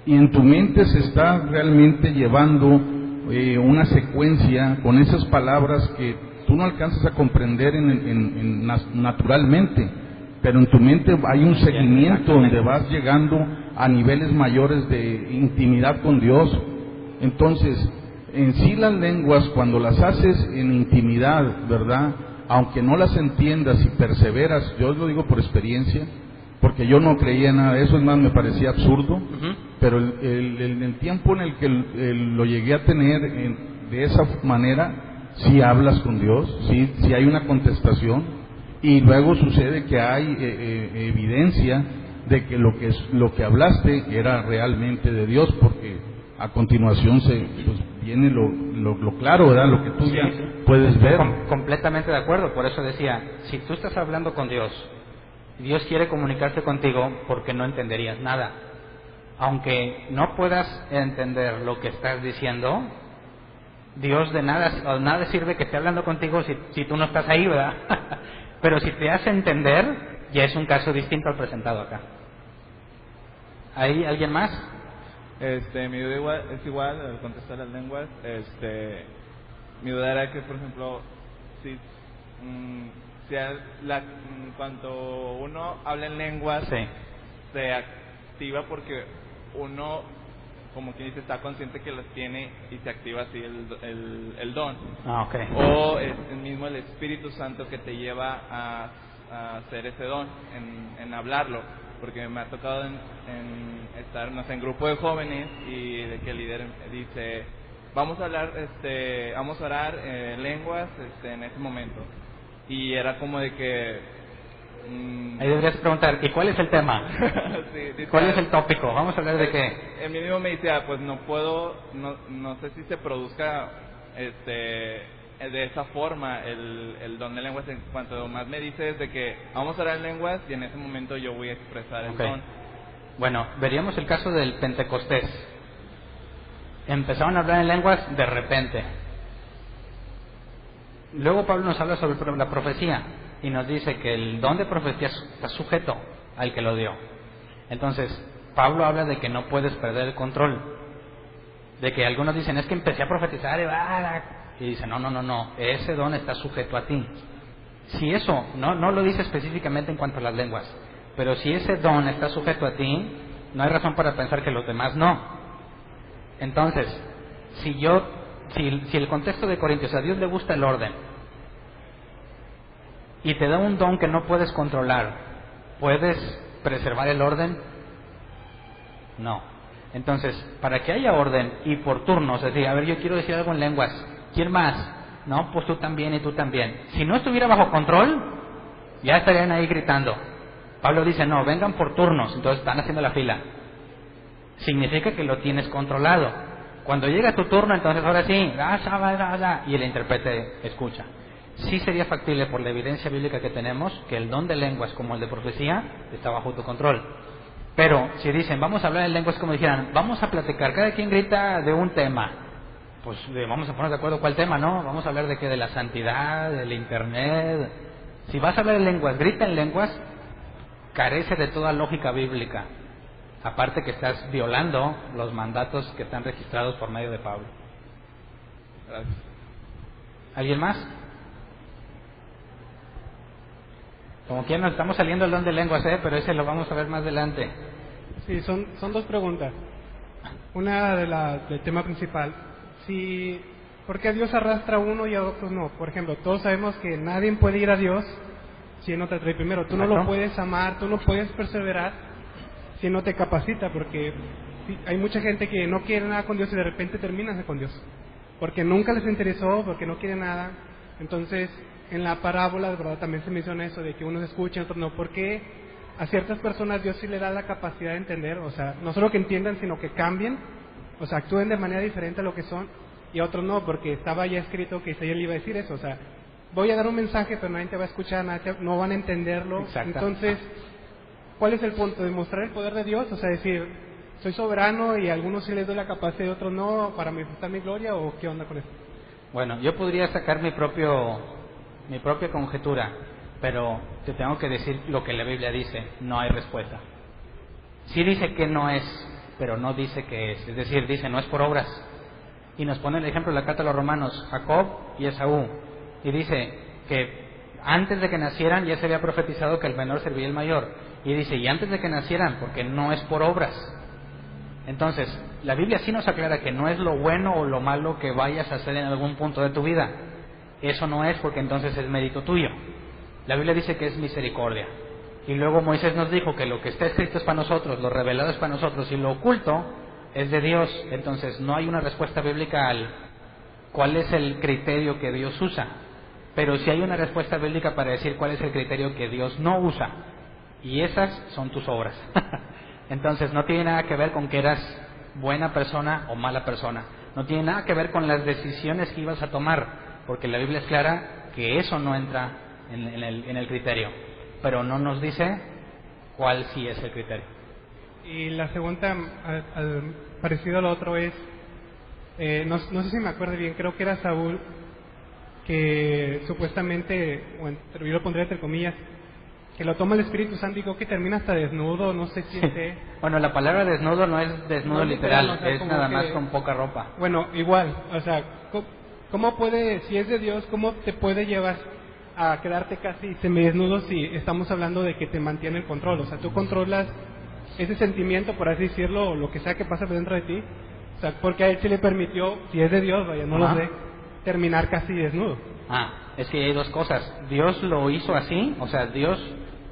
Y en tu mente se está realmente llevando una secuencia con esas palabras que tú no alcanzas a comprender naturalmente, pero en tu mente hay un seguimiento donde vas llegando a niveles mayores de intimidad con Dios. Entonces, en sí las lenguas, cuando las haces en intimidad, ¿verdad? Aunque no las entiendas y perseveras, yo lo digo por experiencia, porque yo no creía en nada de eso, es más, me parecía absurdo, pero el tiempo en el que lo llegué a tener de esa manera, sí hablas con Dios, sí hay una contestación, y luego sucede que hay evidencia de que lo que hablaste era realmente de Dios, porque a continuación viene lo claro, ¿verdad? Lo que tú ya puedes ver. Completamente de acuerdo, por eso decía, si tú estás hablando con Dios, Dios quiere comunicarse contigo, porque no entenderías nada. Aunque no puedas entender lo que estás diciendo, Dios de nada sirve que esté hablando contigo si tú no estás ahí, ¿verdad? Pero si te hace entender, ya es un caso distinto al presentado acá. ¿Hay alguien más? Mi duda es igual al contestar las lenguas. Mi duda era que, por ejemplo, cuando uno habla en lenguas, se activa porque uno, como quien dice, está consciente que las tiene y se activa así el don. O es mismo el Espíritu Santo que te lleva a hacer ese don, en hablarlo. Porque me ha tocado en estar, no sé, en grupo de jóvenes, y de que el líder dice, vamos a hablar, vamos a orar lenguas en ese momento. Y era como de que ahí deberías preguntar, ¿y cuál es el tema? Sí, ¿Cuál es el tópico? ¿Vamos a hablar de qué? El mismo me dice, pues no puedo, no sé si se produzca de esa forma el don de lenguas. En cuanto más me dices de que vamos a hablar en lenguas, y en ese momento yo voy a expresar el don. Bueno, veríamos el caso del Pentecostés. Empezaron a hablar en lenguas de repente. Luego Pablo nos habla sobre la profecía y nos dice que el don de profecía está sujeto al que lo dio. Entonces, Pablo habla de que no puedes perder el control. De que algunos dicen, es que empecé a profetizar y dice, no, ese don está sujeto a ti. Si eso, no lo dice específicamente en cuanto a las lenguas, pero si ese don está sujeto a ti, no hay razón para pensar que los demás no. Entonces, si el contexto de Corintios, a Dios le gusta el orden, y te da un don que no puedes controlar, ¿puedes preservar el orden? No. Entonces, para que haya orden y por turnos, es decir, a ver, yo quiero decir algo en lenguas, ¿quién más? No, pues tú también y tú también. Si no estuviera bajo control, ya estarían ahí gritando. Pablo dice, no, vengan por turnos, entonces están haciendo la fila. Significa que lo tienes controlado. Cuando llega tu turno, entonces ahora sí, y el intérprete escucha. Sí sería factible, por la evidencia bíblica que tenemos, que el don de lenguas como el de profecía está bajo tu control. Pero si dicen, vamos a hablar en lenguas, como dijeran, vamos a platicar, cada quien grita de un tema, pues vamos a poner de acuerdo cuál tema, ¿no? Vamos a hablar de qué, de la santidad, del internet. Si vas a hablar en lenguas, grita en lenguas, carece de toda lógica bíblica. Aparte que estás violando los mandatos que están registrados por medio de Pablo. Gracias. ¿Alguien más? Como que nos estamos saliendo el don de lenguas, pero ese lo vamos a ver más adelante. Sí, son dos preguntas. Una del tema principal. ¿Por qué a Dios arrastra a uno y a otros no? Por ejemplo, todos sabemos que nadie puede ir a Dios si Él no te trae primero. Tú no lo puedes amar, tú no puedes perseverar si no te capacita, porque hay mucha gente que no quiere nada con Dios y de repente terminan con Dios, porque nunca les interesó, porque no quiere nada. Entonces, en la parábola, de verdad, también se menciona eso de que unos escuchan, otros no. Porque a ciertas personas Dios sí le da la capacidad de entender, o sea, no solo que entiendan, sino que cambien, o sea, actúen de manera diferente a lo que son, y a otros no, porque estaba ya escrito que Isaías le iba a decir eso, o sea, voy a dar un mensaje, pero nadie te va a escuchar, no van a entenderlo. Exacto. Entonces, ¿cuál es el punto? ¿Demostrar el poder de Dios? O sea, decir, soy soberano y a algunos sí les doy la capacidad y a otros no, para manifestar mi gloria, ¿o qué onda con esto? Bueno, yo podría sacar mi propia conjetura, pero te tengo que decir lo que la Biblia dice, no hay respuesta. Sí dice que no es, pero no dice que es decir, dice no es por obras. Y nos pone el ejemplo de la carta a los Romanos, Jacob y Esaú, y dice que antes de que nacieran ya se había profetizado que el menor serviría el mayor, y dice, y antes de que nacieran, porque no es por obras. Entonces, la Biblia sí nos aclara que no es lo bueno o lo malo que vayas a hacer en algún punto de tu vida. Eso no es, porque entonces es mérito tuyo. La Biblia dice que es misericordia. Y luego Moisés nos dijo que lo que está escrito es para nosotros, lo revelado es para nosotros, y lo oculto es de Dios. Entonces, no hay una respuesta bíblica al cuál es el criterio que Dios usa. Pero sí hay una respuesta bíblica para decir cuál es el criterio que Dios no usa. Y esas son tus obras. Entonces, no tiene nada que ver con que eras buena persona o mala persona. No tiene nada que ver con las decisiones que ibas a tomar, porque la Biblia es clara que eso no entra en el criterio. Pero no nos dice cuál sí es el criterio. Y la segunda, parecido a lo otro, es, no sé si me acuerdo bien, creo que era Saúl, que supuestamente, yo lo pondría entre comillas, que lo toma el Espíritu Santo y digo que termina hasta desnudo, no sé si esté... Bueno, la palabra desnudo no es desnudo no literal, o sea, es nada más con poca ropa. Bueno, igual, o sea, ¿cómo puede, si es de Dios, cómo te puede llevar a quedarte casi semidesnudo si estamos hablando de que te mantiene el control? O sea, tú controlas ese sentimiento, por así decirlo, o lo que sea que pasa dentro de ti, o sea, porque a él se le permitió, si es de Dios, vaya, no lo sé, terminar casi desnudo. Es que hay dos cosas. Dios lo hizo así, o sea, Dios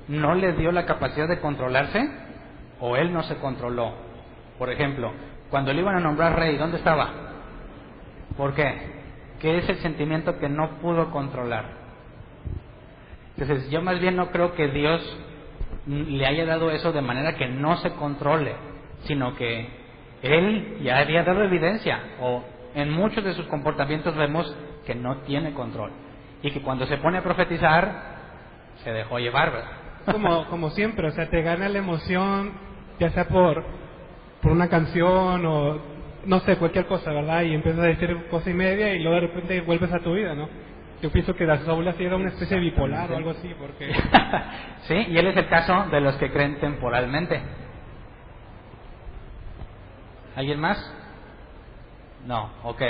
no le dio la capacidad de controlarse, o él no se controló. Por ejemplo, cuando le iban a nombrar rey, ¿dónde estaba? ¿Por qué? ¿Qué es el sentimiento que no pudo controlar? Entonces, yo más bien no creo que Dios le haya dado eso de manera que no se controle, sino que él ya había dado evidencia, o en muchos de sus comportamientos vemos que no tiene control, y que cuando se pone a profetizar se dejó llevar, ¿verdad? Como siempre, o sea, te gana la emoción, ya sea por una canción o no sé, cualquier cosa, ¿verdad? Y empiezas a decir cosa y media y luego de repente vuelves a tu vida, ¿no? Yo pienso que Saúl así era una especie de bipolar o algo así, porque... Sí, y él es el caso de los que creen temporalmente. ¿Alguien más? No, ok.